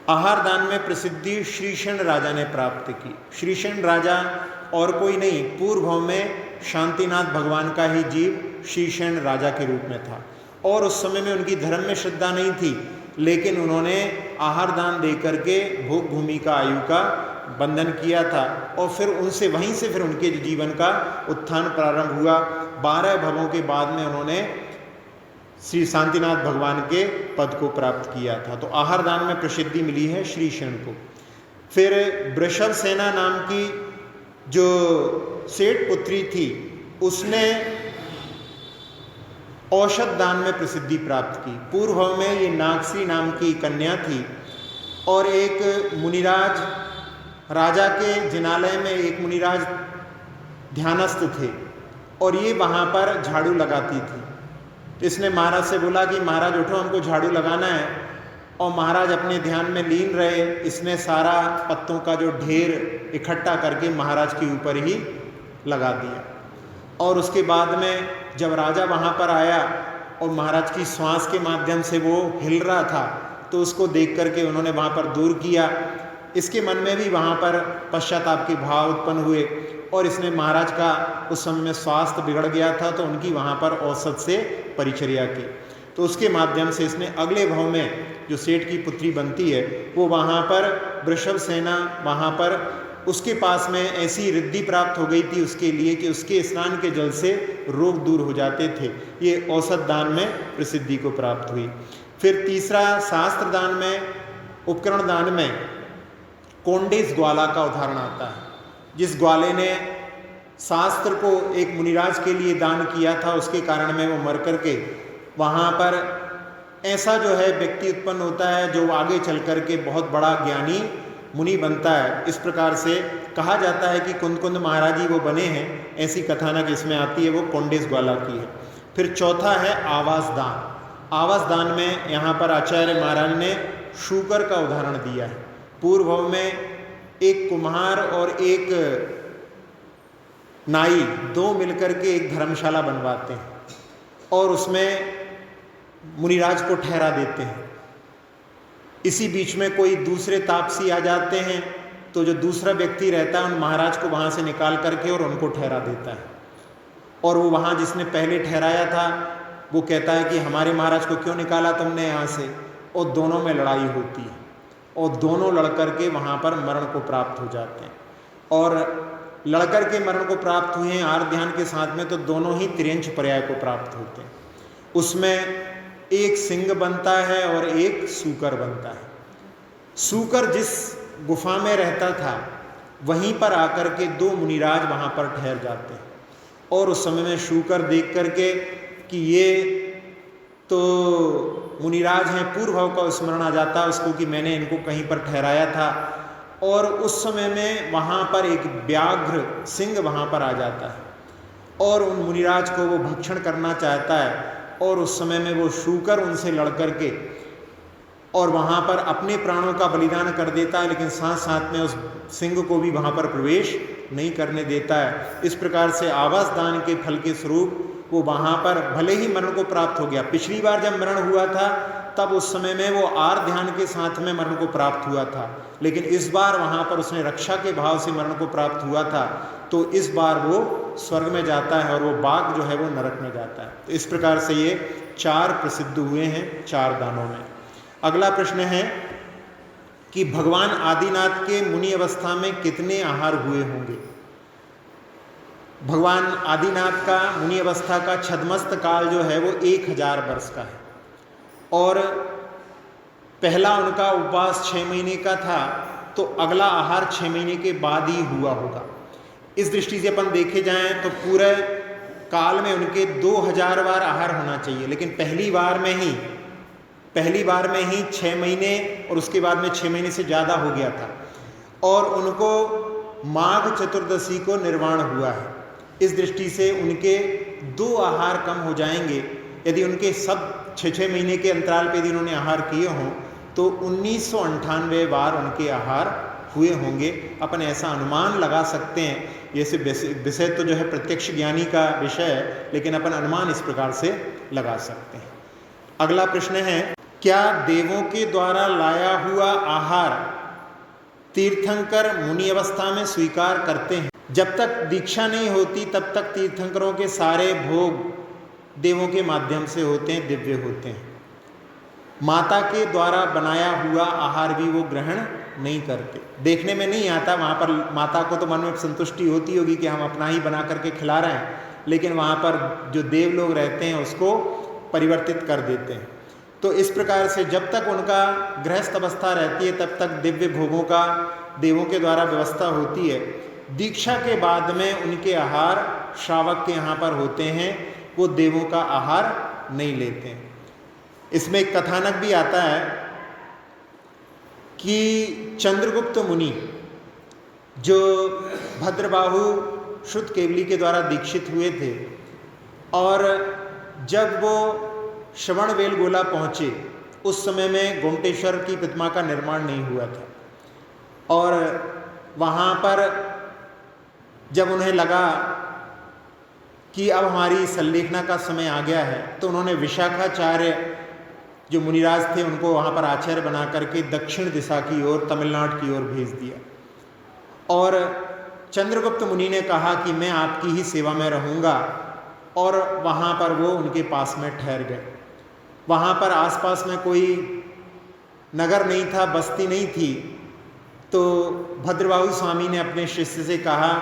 आहार दान में प्रसिद्धि श्रीशैन राजा ने प्राप्त की। श्रीशैन राजा और कोई नहीं, पूर्व में शांतिनाथ भगवान का ही जीव श्रीशैन राजा के रूप में था, और उस समय में उनकी धर्म में श्रद्धा नहीं थी, लेकिन उन्होंने आहार दान दे करके भोग भूमि का आयु का बंधन किया था, और फिर उनसे वहीं से फिर उनके जीवन का उत्थान प्रारंभ हुआ। 12 भवों के बाद में उन्होंने श्री शांतिनाथ भगवान के पद को प्राप्त किया था। तो आहार दान में प्रसिद्धि मिली है श्रीशैन को। फिर वृषभ सेना नाम की जो सेठ पुत्री थी, उसने औषध दान में प्रसिद्धि प्राप्त की। पूर्व में ये नागसी नाम की कन्या थी, और एक मुनिराज, राजा के जिनालय में एक मुनिराज ध्यानस्थ थे, और ये वहाँ पर झाड़ू लगाती थी। इसने महाराज से बोला कि महाराज उठो, हमको झाड़ू लगाना है, और महाराज अपने ध्यान में लीन रहे। इसने सारा पत्तों का जो ढेर इकट्ठा करके महाराज के ऊपर ही लगा दिया। और उसके बाद में जब राजा वहाँ पर आया और महाराज की श्वास के माध्यम से वो हिल रहा था, तो उसको देख करके उन्होंने वहाँ पर दूर किया। इसके मन में भी वहाँ पर पश्चाताप के भाव उत्पन्न हुए, और इसने महाराज का उस समय में स्वास्थ्य बिगड़ गया था, तो उनकी वहाँ पर औषध से परिचर्या की। तो उसके माध्यम से इसने अगले भाव में जो सेठ की पुत्री बनती है, वो वहाँ पर वृषभ सेना, वहाँ पर उसके पास में ऐसी रिद्धि प्राप्त हो गई थी उसके लिए कि उसके स्नान के जल से रोग दूर हो जाते थे। ये औषध दान में प्रसिद्धि को प्राप्त हुई। फिर तीसरा, शास्त्र दान में, उपकरण दान में कोंडेस ग्वाला का उदाहरण आता है। जिस ग्वाले ने शास्त्र को एक मुनिराज के लिए दान किया था, उसके कारण में वो मर करके वहाँ पर ऐसा जो है व्यक्ति उत्पन्न होता है जो आगे चल करके बहुत बड़ा ज्ञानी मुनि बनता है। इस प्रकार से कहा जाता है कि कुंद महाराज ही वो बने हैं, ऐसी कथानक इसमें आती है, वो कोंडेस ग्वाला की है। फिर चौथा है आवास दान। आवास दान में यहाँ पर आचार्य महाराज ने शूकर का उदाहरण दिया है। पूर्व में एक कुम्हार और एक नाई दो मिलकर के एक धर्मशाला बनवाते हैं और उसमें मुनिराज को ठहरा देते हैं। इसी बीच में कोई दूसरे तापसी आ जाते हैं तो जो दूसरा व्यक्ति रहता है उन महाराज को वहाँ से निकाल करके और उनको ठहरा देता है। और वो वहाँ जिसने पहले ठहराया था वो कहता है कि हमारे महाराज को क्यों निकाला तुमने यहाँ से, और दोनों में लड़ाई होती है और दोनों लड़कर के वहाँ पर मरण को प्राप्त हो जाते हैं। और लड़कर के मरण को प्राप्त हुए हैं आर्य ध्यान के साथ में तो दोनों ही त्रियंच पर्याय को प्राप्त होते हैं। उसमें एक सिंह बनता है और एक सूकर बनता है। सूकर जिस गुफा में रहता था वहीं पर आकर के दो मुनिराज वहाँ पर ठहर जाते हैं और उस समय में शूकर देख करके कि ये तो मुनिराज हैं, पूर्व भाव का स्मरण आ जाता है उसको कि मैंने इनको कहीं पर ठहराया था। और उस समय में वहाँ पर एक व्याघ्र सिंह वहाँ पर आ जाता है और उन मुनिराज को वो भक्षण करना चाहता है और उस समय में वो शूकर उनसे लड़ करके और वहाँ पर अपने प्राणों का बलिदान कर देता है, लेकिन साथ साथ में उस सिंह को भी वहाँ पर प्रवेश नहीं करने देता है। इस प्रकार से आवास दान के फल के स्वरूप वो वहाँ पर भले ही मरण को प्राप्त हो गया। पिछली बार जब मरण हुआ था तब उस समय में वो आर्य ध्यान के साथ में मरण को प्राप्त हुआ था, लेकिन इस बार वहाँ पर उसने रक्षा के भाव से मरण को प्राप्त हुआ था तो इस बार वो स्वर्ग में जाता है और वो बाघ जो है वो नरक में जाता है। तो इस प्रकार से ये चार प्रसिद्ध हुए हैं चार दानों में। अगला प्रश्न है कि भगवान आदिनाथ के मुनि अवस्था में कितने आहार हुए होंगे। भगवान आदिनाथ का मुनि अवस्था का छद्मस्त काल जो है वो 1000 वर्ष का है और पहला उनका उपवास 6 महीने का था तो अगला आहार 6 महीने के बाद ही हुआ होगा। इस दृष्टि से अपन देखे जाएं तो पूरे काल में उनके 2000 बार आहार होना चाहिए, लेकिन पहली बार में ही 6 महीने और उसके बाद में 6 महीने से ज़्यादा हो गया था और उनको माघ चतुर्दशी को निर्वाण हुआ है। इस दृष्टि से उनके 2 आहार कम हो जाएंगे। यदि उनके सब 6-6 महीने के अंतराल पे यदि उन्होंने आहार किए हों तो 1998 बार उनके आहार हुए होंगे। अपन ऐसा अनुमान लगा सकते हैं, जैसे विषय तो जो है प्रत्यक्ष ज्ञानी का विषय है, लेकिन अपन अनुमान इस प्रकार से लगा सकते हैं। अगला प्रश्न है, क्या देवों के द्वारा लाया हुआ आहार तीर्थंकर मुनि अवस्था में स्वीकार करते हैं? जब तक दीक्षा नहीं होती तब तक तीर्थंकरों के सारे भोग देवों के माध्यम से होते हैं, दिव्य होते हैं। माता के द्वारा बनाया हुआ आहार भी वो ग्रहण नहीं करते। देखने में नहीं आता, वहाँ पर माता को तो मन में संतुष्टि होती होगी कि हम अपना ही बना करके खिला रहे हैं, लेकिन वहाँ पर जो देव लोग रहते हैं उसको परिवर्तित कर देते हैं। तो इस प्रकार से जब तक उनका गृहस्थ अवस्था रहती है तब तक दिव्य भोगों का देवों के द्वारा व्यवस्था होती है। दीक्षा के बाद में उनके आहार श्रावक के यहाँ पर होते हैं, वो देवों का आहार नहीं लेते हैं। इसमें एक कथानक भी आता है कि चंद्रगुप्त मुनि जो भद्रबाहु श्रुत केवली के द्वारा दीक्षित हुए थे और जब वो श्रवण बेलगोला पहुँचे उस समय में गोमटेश्वर की प्रतिमा का निर्माण नहीं हुआ था और वहाँ पर जब उन्हें लगा कि अब हमारी संलेखना का समय आ गया है तो उन्होंने विशाखाचार्य जो मुनिराज थे उनको वहाँ पर आचार्य बना करके दक्षिण दिशा की ओर तमिलनाडु की ओर भेज दिया और चंद्रगुप्त मुनि ने कहा कि मैं आपकी ही सेवा में रहूँगा और वहाँ पर वो उनके पास में ठहर गए। वहाँ पर आसपास में कोई नगर नहीं था, बस्ती नहीं थी, तो भद्रबाहु स्वामी ने अपने शिष्य से कहा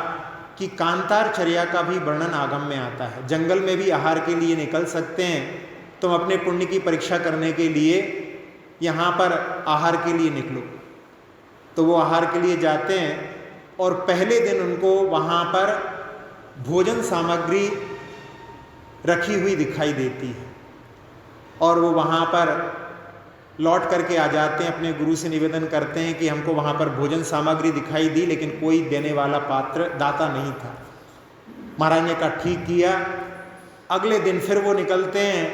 कि कांतारचर्या का भी वर्णन आगम में आता है, जंगल में भी आहार के लिए निकल सकते हैं, तुम अपने पुण्य की परीक्षा करने के लिए यहाँ पर आहार के लिए निकलो। तो वो आहार के लिए जाते हैं और पहले दिन उनको वहाँ पर भोजन सामग्री रखी हुई दिखाई देती है और वो वहाँ पर लौट करके आ जाते हैं, अपने गुरु से निवेदन करते हैं कि हमको वहाँ पर भोजन सामग्री दिखाई दी लेकिन कोई देने वाला पात्र दाता नहीं था। महाराज ने कहा ठीक किया। अगले दिन फिर वो निकलते हैं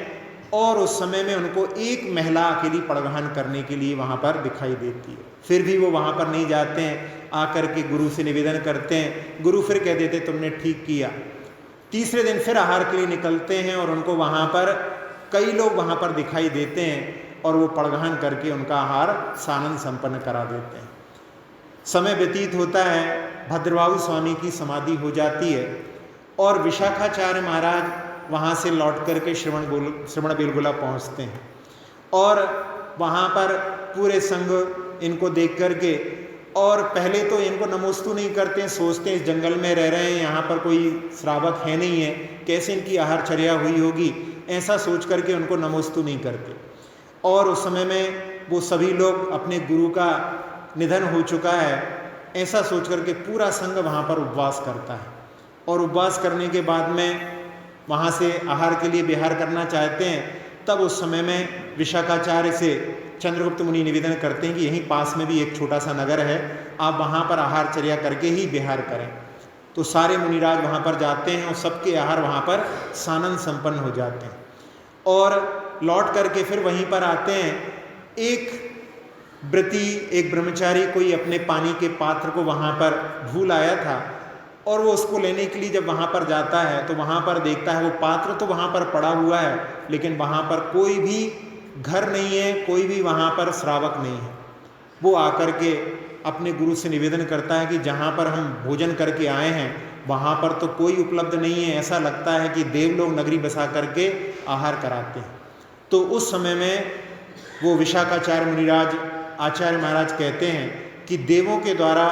और उस समय में उनको एक महिला अकेली पड़गहन करने के लिए वहाँ पर दिखाई देती है। फिर भी वो वहाँ पर नहीं जाते हैं, आकर के गुरु से निवेदन करते हैं। गुरु फिर कह देते तुमने ठीक किया। तीसरे दिन फिर आहार के लिए निकलते हैं और उनको वहाँ पर कई लोग वहाँ पर दिखाई देते हैं और वो पड़गहन करके उनका आहार सानंद संपन्न करा देते हैं। समय व्यतीत होता है, भद्रबाहु स्वामी की समाधि हो जाती है और विशाखाचार्य महाराज वहाँ से लौट करके श्रवण बेलगोला पहुँचते हैं और वहाँ पर पूरे संघ इनको देख करके, और पहले तो इनको नमोस्तु नहीं करते हैं, सोचते हैं इस जंगल में रह रहे हैं, यहाँ पर कोई श्रावक है नहीं है, कैसे इनकी आहारचर्या हुई होगी, ऐसा सोच करके उनको नमोस्तु नहीं करते। और उस समय में वो सभी लोग अपने गुरु का निधन हो चुका है ऐसा सोच करके पूरा संघ वहाँ पर उपवास करता है। और उपवास करने के बाद में वहाँ से आहार के लिए विहार करना चाहते हैं। तब उस समय में विशाखाचार्य से चंद्रगुप्त मुनि निवेदन करते हैं कि यहीं पास में भी एक छोटा सा नगर है, आप वहाँ पर आहारचर्या करके ही विहार करें। तो सारे मुनिराज वहाँ पर जाते हैं और सबके आहार वहाँ पर सानंद संपन्न हो जाते हैं। और लौट करके फिर वहीं पर आते हैं। एक व्रती, एक ब्रह्मचारी कोई अपने पानी के पात्र को वहाँ पर भूल आया था और वो उसको लेने के लिए जब वहाँ पर जाता है तो वहाँ पर देखता है वो पात्र तो वहाँ पर पड़ा हुआ है, लेकिन वहाँ पर कोई भी घर नहीं है, कोई भी वहाँ पर श्रावक नहीं है। वो आकर के अपने गुरु से निवेदन करता है कि जहाँ पर हम भोजन करके आए हैं वहाँ पर तो कोई उपलब्ध नहीं है, ऐसा लगता है कि देव लोग नगरी बसा करके आहार कराते हैं। तो उस समय में वो विशाखाचार्य मुनिराज आचार्य महाराज कहते हैं कि देवों के द्वारा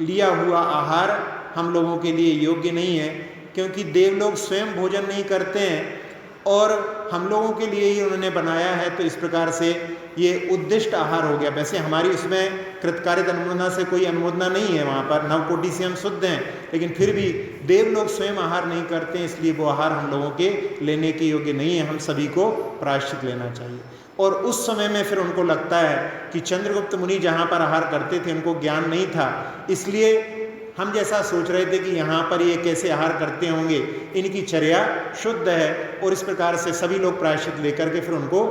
लिया हुआ आहार हम लोगों के लिए योग्य नहीं है, क्योंकि देव लोग स्वयं भोजन नहीं करते हैं और हम लोगों के लिए ही उन्होंने बनाया है। तो इस प्रकार से ये उद्दिष्ट आहार हो गया। वैसे हमारी उसमें कृतकार्यत अनुमोदना से कोई अनुमोदना नहीं है, वहाँ पर नवकोटि से हम शुद्ध हैं, लेकिन फिर भी देव लोग स्वयं आहार नहीं करते हैं, इसलिए वो आहार हम लोगों के लेने के योग्य नहीं है, हम सभी को प्रायश्चित लेना चाहिए। और उस समय में फिर उनको लगता है कि चंद्रगुप्त मुनि जहाँ पर आहार करते थे उनको ज्ञान नहीं था, इसलिए हम जैसा सोच रहे थे कि यहाँ पर ये कैसे आहार करते होंगे, इनकी चर्या शुद्ध है। और इस प्रकार से सभी लोग प्रायश्चित लेकर के फिर उनको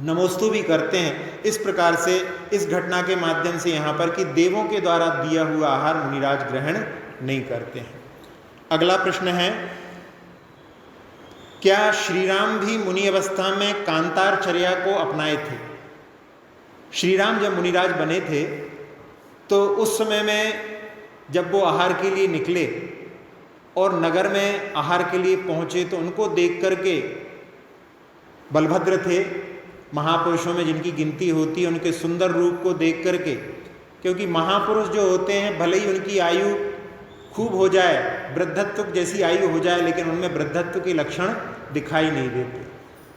नमोस्तु भी करते हैं। इस प्रकार से इस घटना के माध्यम से यहाँ पर कि देवों के द्वारा दिया हुआ आहार मुनिराज ग्रहण नहीं करते हैं। अगला प्रश्न है, क्या श्रीराम भी मुनि अवस्था में कांतार चर्या को अपनाए थे? श्रीराम जब मुनिराज बने थे तो उस समय में जब वो आहार के लिए निकले और नगर में आहार के लिए पहुँचे तो उनको देख करके बलभद्र थे, महापुरुषों में जिनकी गिनती होती है, उनके सुंदर रूप को देख करके, क्योंकि महापुरुष जो होते हैं भले ही उनकी आयु खूब हो जाए, वृद्धत्व जैसी आयु हो जाए, लेकिन उनमें वृद्धत्व के लक्षण दिखाई नहीं देते।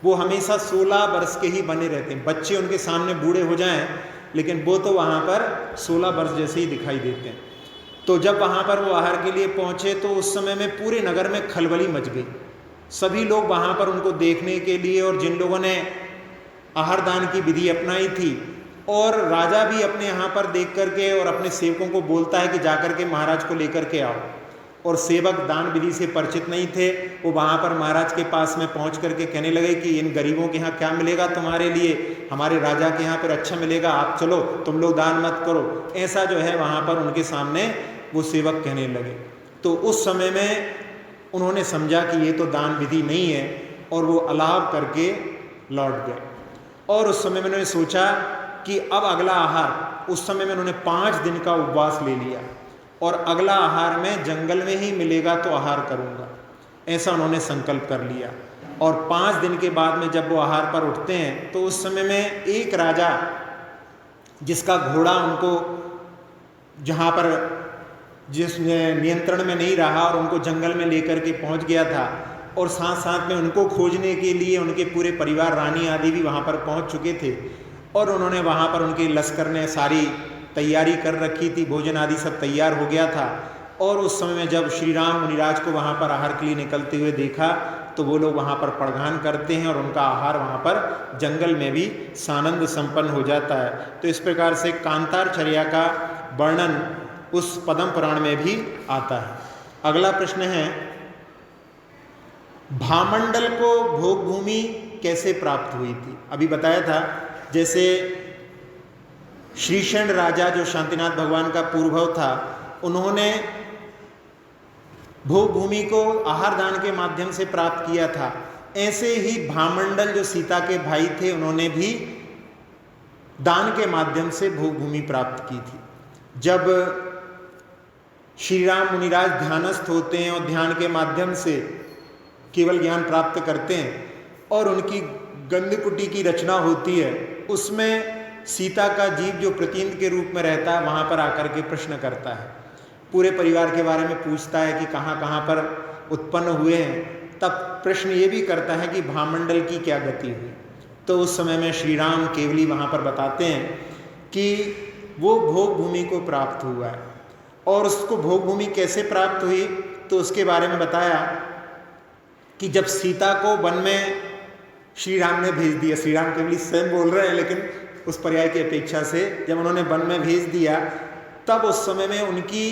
वो हमेशा 16 वर्ष के ही बने रहते हैं। बच्चे उनके सामने बूढ़े हो जाएं लेकिन वो तो वहाँ पर 16 वर्ष जैसे ही दिखाई देते हैं। तो जब वहाँ पर वो आहार के लिए पहुँचे तो उस समय में पूरे नगर में खलबली मच गई। सभी लोग वहाँ पर उनको देखने के लिए, और जिन लोगों ने आहार दान की विधि अपनाई थी, और राजा भी अपने यहाँ पर देख करके और अपने सेवकों को बोलता है कि जाकर के महाराज को लेकर के आओ। और सेवक दान विधि से परिचित नहीं थे, वो वहाँ पर महाराज के पास में पहुँच करके कहने लगे कि इन गरीबों के यहाँ क्या मिलेगा तुम्हारे लिए, हमारे राजा के यहाँ पर अच्छा मिलेगा, आप चलो, तुम लोग दान मत करो। ऐसा जो है वहाँ पर उनके सामने वो सेवक कहने लगे। तो उस समय में उन्होंने समझा कि ये तो दान विधि नहीं है और वो अलाव करके लौट गए। और उस समय में उन्होंने सोचा कि अब अगला आहार, उस समय में उन्होंने 5 दिन का उपवास ले लिया और अगला आहार मैं जंगल में ही मिलेगा तो आहार करूँगा, ऐसा उन्होंने संकल्प कर लिया। और 5 दिन के बाद में जब वो आहार पर उठते हैं तो उस समय में एक राजा, जिसका घोड़ा उनको जहाँ पर जिस नियंत्रण में नहीं रहा और उनको जंगल में लेकर के पहुँच गया था, और साथ साथ में उनको खोजने के लिए उनके पूरे परिवार, रानी आदि भी वहाँ पर पहुँच चुके थे, और उन्होंने वहाँ पर उनके लश्कर ने सारी तैयारी कर रखी थी, भोजन आदि सब तैयार हो गया था। और उस समय में जब श्री राम मुनिराज को वहाँ पर आहार के लिए निकलते हुए देखा तो वो लोग वहाँ पर पड़गान करते हैं और उनका आहार वहाँ पर जंगल में भी सानंद संपन्न हो जाता है। तो इस प्रकार से कांतार चर्या का वर्णन उस पद्म पुराण में भी आता है। अगला प्रश्न है, भामंडल को भोग भूमि कैसे प्राप्त हुई थी? अभी बताया था, जैसे श्रीशैण राजा जो शांतिनाथ भगवान का पूर्वव था, उन्होंने भोग भूमि को आहार दान के माध्यम से प्राप्त किया था। ऐसे ही भामंडल जो सीता के भाई थे, उन्होंने भी दान के माध्यम से भोग भूमि प्राप्त की थी। जब श्री राम मुनिराज ध्यानस्थ होते हैं और ध्यान के माध्यम से केवल ज्ञान प्राप्त करते हैं और उनकी गंधकुटी की रचना होती है, उसमें सीता का जीव जो प्रतींद के रूप में रहता है, वहाँ पर आकर के प्रश्न करता है, पूरे परिवार के बारे में पूछता है कि कहाँ कहाँ पर उत्पन्न हुए हैं। तब प्रश्न ये भी करता है कि भामंडल की क्या गति हुई। तो उस समय में श्री राम केवली वहाँ पर बताते हैं कि वो भोग भूमि को प्राप्त हुआ है। और उसको भोग भूमि कैसे प्राप्त हुई, तो उसके बारे में बताया कि जब सीता को वन में श्री राम ने भेज दिया, श्री राम केवली स्वयं बोल रहे हैं, लेकिन उस पर्याय की अपेक्षा से जब उन्होंने वन में भेज दिया, तब उस समय में उनकी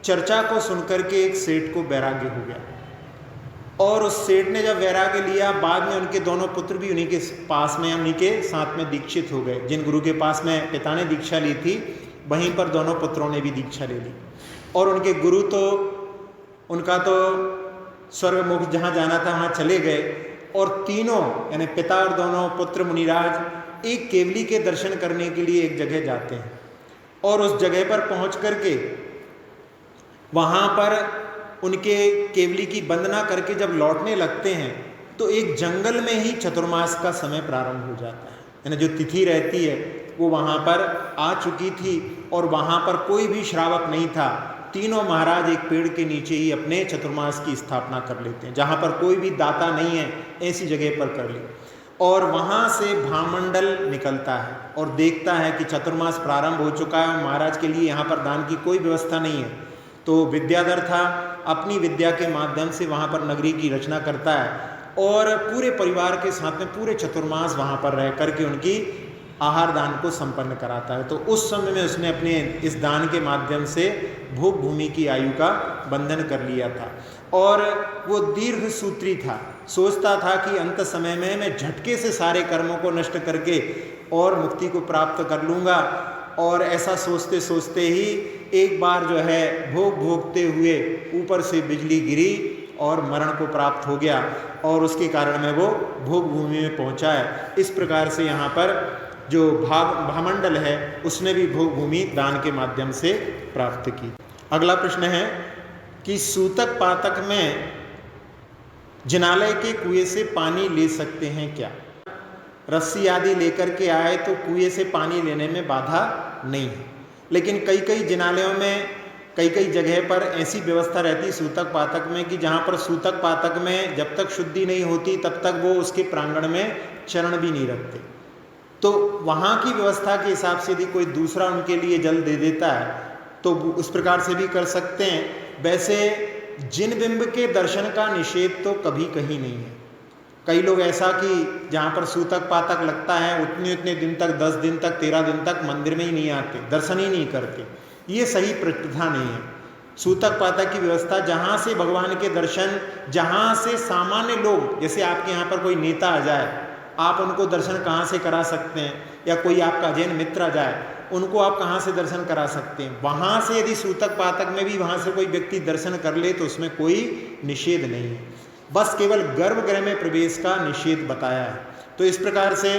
चर्चा को सुनकर के एक सेठ को वैराग्य हो गया। और उस सेठ ने जब वैराग्य लिया, बाद में उनके दोनों पुत्र भी उन्हीं के पास में, उन्हीं के साथ में दीक्षित हो गए। जिन गुरु के पास में पिता ने दीक्षा ली थी, वहीं पर दोनों पुत्रों ने भी दीक्षा ले ली। और उनके गुरु तो, उनका तो स्वर्ग मुख जहाँ जाना था वहाँ चले गए। और तीनों यानी पिता और दोनों पुत्र मुनिराज एक केवली के दर्शन करने के लिए एक जगह जाते हैं। और उस जगह पर पहुँच करके वहाँ पर उनके केवली की वंदना करके जब लौटने लगते हैं, तो एक जंगल में ही चतुर्मास का समय प्रारंभ हो जाता है। यानी जो तिथि रहती है वो वहाँ पर आ चुकी थी और वहाँ पर कोई भी श्रावक नहीं था। तीनों महाराज एक पेड़ के नीचे ही अपने चतुर्मास की स्थापना कर लेते हैं, जहाँ पर कोई भी दाता नहीं है, ऐसी जगह पर कर ली। और वहाँ से भामंडल निकलता है और देखता है कि चतुर्मास प्रारंभ हो चुका है, महाराज के लिए यहाँ पर दान की कोई व्यवस्था नहीं है। तो विद्याधर था, अपनी विद्या के माध्यम से वहाँ पर नगरी की रचना करता है और पूरे परिवार के साथ में पूरे चतुर्मास वहाँ पर रह करके उनकी आहार दान को संपन्न कराता है। तो उस समय में उसने अपने इस दान के माध्यम से भोग भूमि की आयु का बंधन कर लिया था। और वो दीर्घ सूत्री था, सोचता था कि अंत समय में मैं झटके से सारे कर्मों को नष्ट करके और मुक्ति को प्राप्त कर लूँगा। और ऐसा सोचते सोचते ही एक बार जो है भोग भोगते हुए ऊपर से बिजली गिरी और मरण को प्राप्त हो गया और उसके कारण में वो भोग भूमि में पहुंचा है। इस प्रकार से यहाँ पर जो भामंडल है उसने भी भोग भूमि दान के माध्यम से प्राप्त की। अगला प्रश्न है कि सूतक पातक में जिनालय के कुएं से पानी ले सकते हैं क्या? रस्सी आदि लेकर के आए तो कुएं से पानी लेने में बाधा नहीं है, लेकिन कई कई जिनालयों में कई कई जगह पर ऐसी व्यवस्था रहती सूतक पातक में कि जहाँ पर सूतक पातक में जब तक शुद्धि नहीं होती तब तक वो उसके प्रांगण में चरण भी नहीं रखते। तो वहाँ की व्यवस्था के हिसाब से यदि कोई दूसरा उनके लिए जल दे देता है तो उस प्रकार से भी कर सकते हैं। वैसे जिन बिंब के दर्शन का निषेध तो कभी कहीं नहीं है। कई लोग ऐसा कि जहाँ पर सूतक पातक लगता है उतने दिन तक, 10 दिन तक, 13 दिन तक मंदिर में ही नहीं आते, दर्शन ही नहीं करते। ये सही प्रथा नहीं है। सूतक पातक की व्यवस्था जहाँ से भगवान के दर्शन, जहाँ से सामान्य लोग, जैसे आपके यहाँ पर कोई नेता आ जाए, आप उनको दर्शन कहाँ से करा सकते हैं, या कोई आपका जैन मित्र आ जाए उनको आप कहाँ से दर्शन करा सकते हैं। वहाँ से यदि सूतक पातक में भी वहाँ से कोई व्यक्ति दर्शन कर ले तो उसमें कोई निषेध नहीं है, बस केवल गर्भगृह में प्रवेश का निषेध बताया है। तो इस प्रकार से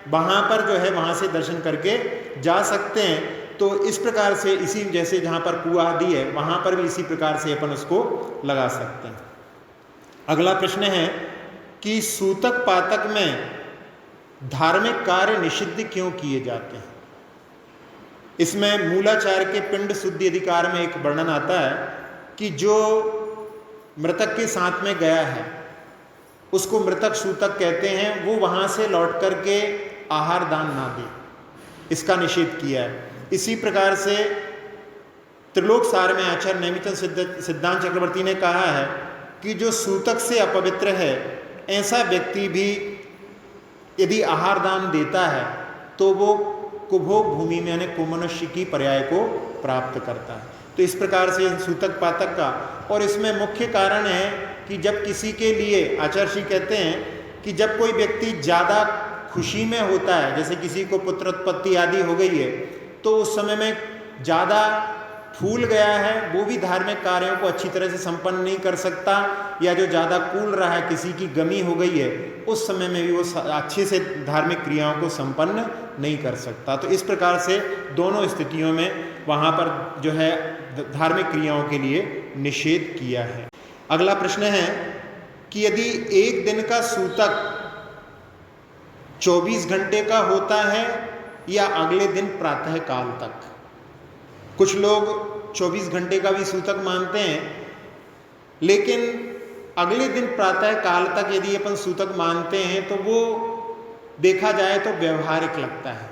वहाँ पर जो है वहाँ से दर्शन करके जा सकते हैं। तो इस प्रकार से इसी जैसे जहाँ पर कुआं आदि है वहाँ पर भी इसी प्रकार से अपन उसको लगा सकते हैं। अगला प्रश्न है कि सूतक पातक में धार्मिक कार्य निषिद्ध क्यों किए जाते हैं? इसमें मूलाचार के पिंड शुद्धि अधिकार में एक वर्णन आता है कि जो मृतक के साथ में गया है उसको मृतक सूतक कहते हैं, वो वहाँ से लौट करके आहार दान ना दे, इसका निषेध किया है। इसी प्रकार से त्रिलोक सार में आचार्य नैमित्तिक सिद्धांत चक्रवर्ती ने कहा है कि जो सूतक से अपवित्र है ऐसा व्यक्ति भी यदि आहार दान देता है तो वो कुभोग भूमि में यानी कुमनुष्य की पर्याय को प्राप्त करता है। तो इस प्रकार से सूतक पातक का, और इसमें मुख्य कारण है कि जब किसी के लिए, आचार्य श्री कहते हैं कि जब कोई व्यक्ति ज़्यादा खुशी में होता है, जैसे किसी को पुत्रोत्पत्ति आदि हो गई है, तो उस समय में ज़्यादा फूल गया है, वो भी धार्मिक कार्यों को अच्छी तरह से संपन्न नहीं कर सकता, या जो ज़्यादा कूल रहा है, किसी की गमी हो गई है, उस समय में भी वो अच्छे से धार्मिक क्रियाओं को संपन्न नहीं कर सकता। तो इस प्रकार से दोनों स्थितियों में वहाँ पर जो है धार्मिक क्रियाओं के लिए निषेध किया है। अगला प्रश्न है कि यदि एक दिन का सूतक 24 घंटे का होता है या अगले दिन प्रातः काल तक। कुछ लोग 24 घंटे का भी सूतक मानते हैं, लेकिन अगले दिन प्रातः काल तक यदि अपन सूतक मानते हैं तो वो देखा जाए तो व्यवहारिक लगता है।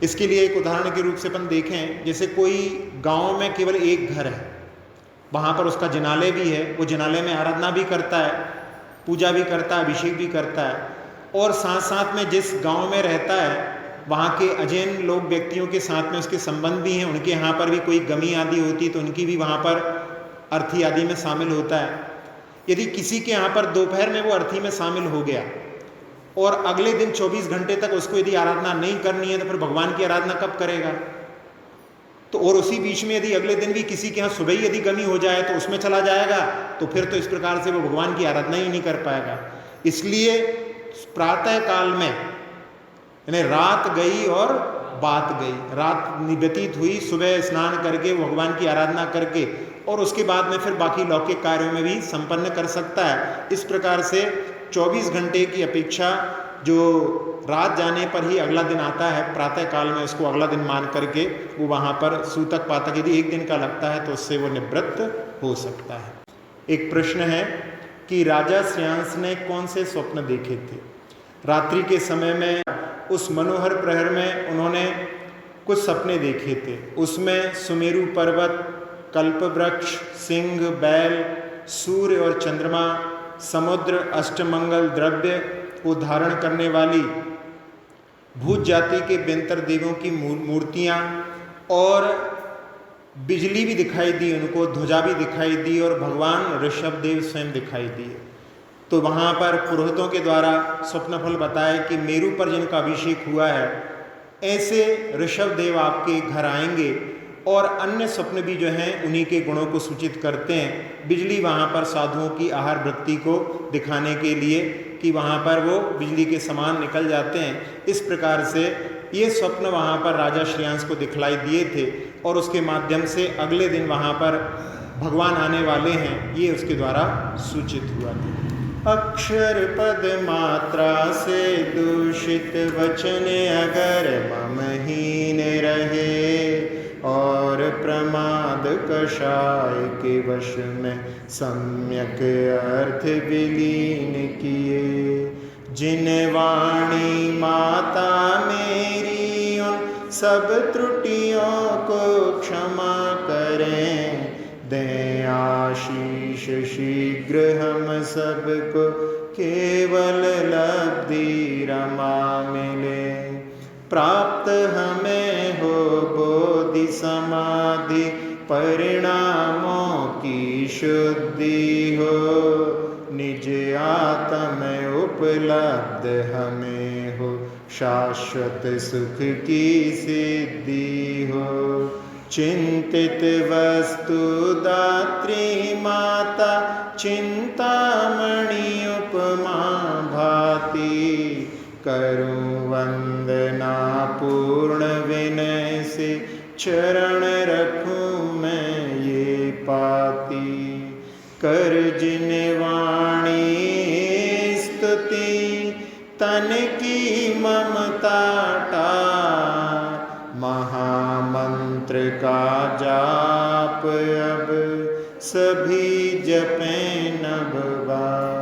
इसके लिए एक उदाहरण के रूप से अपन देखें, जैसे कोई गांव में केवल एक घर है, वहाँ पर उसका जिनालय भी है, वो जिनालय में आराधना भी करता है, पूजा भी करता है, अभिषेक भी करता है, और साथ साथ में जिस गांव में रहता है वहाँ के अजैन लोग व्यक्तियों के साथ में उसके संबंध भी हैं, उनके यहाँ पर भी कोई गमी आदि होती है तो उनकी भी वहाँ पर अर्थी आदि में शामिल होता है। यदि किसी के यहाँ पर दोपहर में वो अर्थी में शामिल हो गया और अगले दिन 24 घंटे तक उसको यदि आराधना नहीं करनी है तो फिर भगवान की आराधना कब करेगा? तो और उसी बीच में यदि अगले दिन भी किसी के यहाँ सुबह ही यदि गमी हो जाए तो उसमें चला जाएगा, तो फिर तो इस प्रकार से वो भगवान की आराधना ही नहीं कर पाएगा। इसलिए प्रातः काल में, यानी रात गई और बात गई, रात व्यतीत हुई, सुबह स्नान करके भगवान की आराधना करके और उसके बाद में फिर बाकी लौकिक कार्यों में भी संपन्न कर सकता है। इस प्रकार से 24 घंटे की अपेक्षा जो रात जाने पर ही अगला दिन आता है, प्रातः काल में उसको अगला दिन मान करके वो वहाँ पर सूतक पातक यदि एक दिन का लगता है तो उससे वो निवृत्त हो सकता है। एक प्रश्न है कि राजा श्रेयांस ने कौन से स्वप्न देखे थे? रात्रि के समय में उस मनोहर प्रहर में उन्होंने कुछ सपने देखे थे। उसमें सुमेरु पर्वत, कल्प वृक्ष, सिंह, बैल, सूर्य और चंद्रमा, समुद्र, अष्टमंगल द्रव्य को धारण करने वाली भूत जाति के बेंतर देवों की मूर्तियाँ और बिजली भी दिखाई दी उनको, ध्वजा भी दिखाई दी और भगवान ऋषभ देव स्वयं दिखाई दिए। तो वहाँ पर पुरोहितों के द्वारा स्वप्नफल बताए कि मेरु पर जिनका अभिषेक हुआ है ऐसे ऋषभ देव आपके घर आएंगे, और अन्य स्वप्न भी जो हैं उन्हीं के गुणों को सूचित करते हैं। बिजली वहाँ पर साधुओं की आहार वृत्ति को दिखाने के लिए कि वहाँ पर वो बिजली के समान निकल जाते हैं। इस प्रकार से ये स्वप्न वहाँ पर राजा श्रेयांस को दिखलाई दिए थे और उसके माध्यम से अगले दिन वहाँ पर भगवान आने वाले हैं, ये उसके द्वारा सूचित हुआ था। अक्षर पद मात्रा से दूषित वचन अगर ममहीन रहे और प्रमाद कषाय के वश में सम्यक अर्थ विलीन किए, जिन वाणी माता मेरी उन सब त्रुटियों को क्षमा करें, दें आशीष शीघ्र हम सबको केवल लब्धि रमा मिले, प्राप्त हमें हो बोधि समाधि परिणामों की शुद्धि हो, निज आत्म उपलब्ध हमें हो शाश्वत सुख की सिद्धि हो। चिंतित वस्तु दात्री माता चिंतामणि उपमा भाति, करूं वंदना पूर्ण विनय से चरण रखूं मैं ये पाती, कर जिन वाणी स्तुति तन की ममता टार, महामंत्र का जाप अब सभी जपें नभ बार।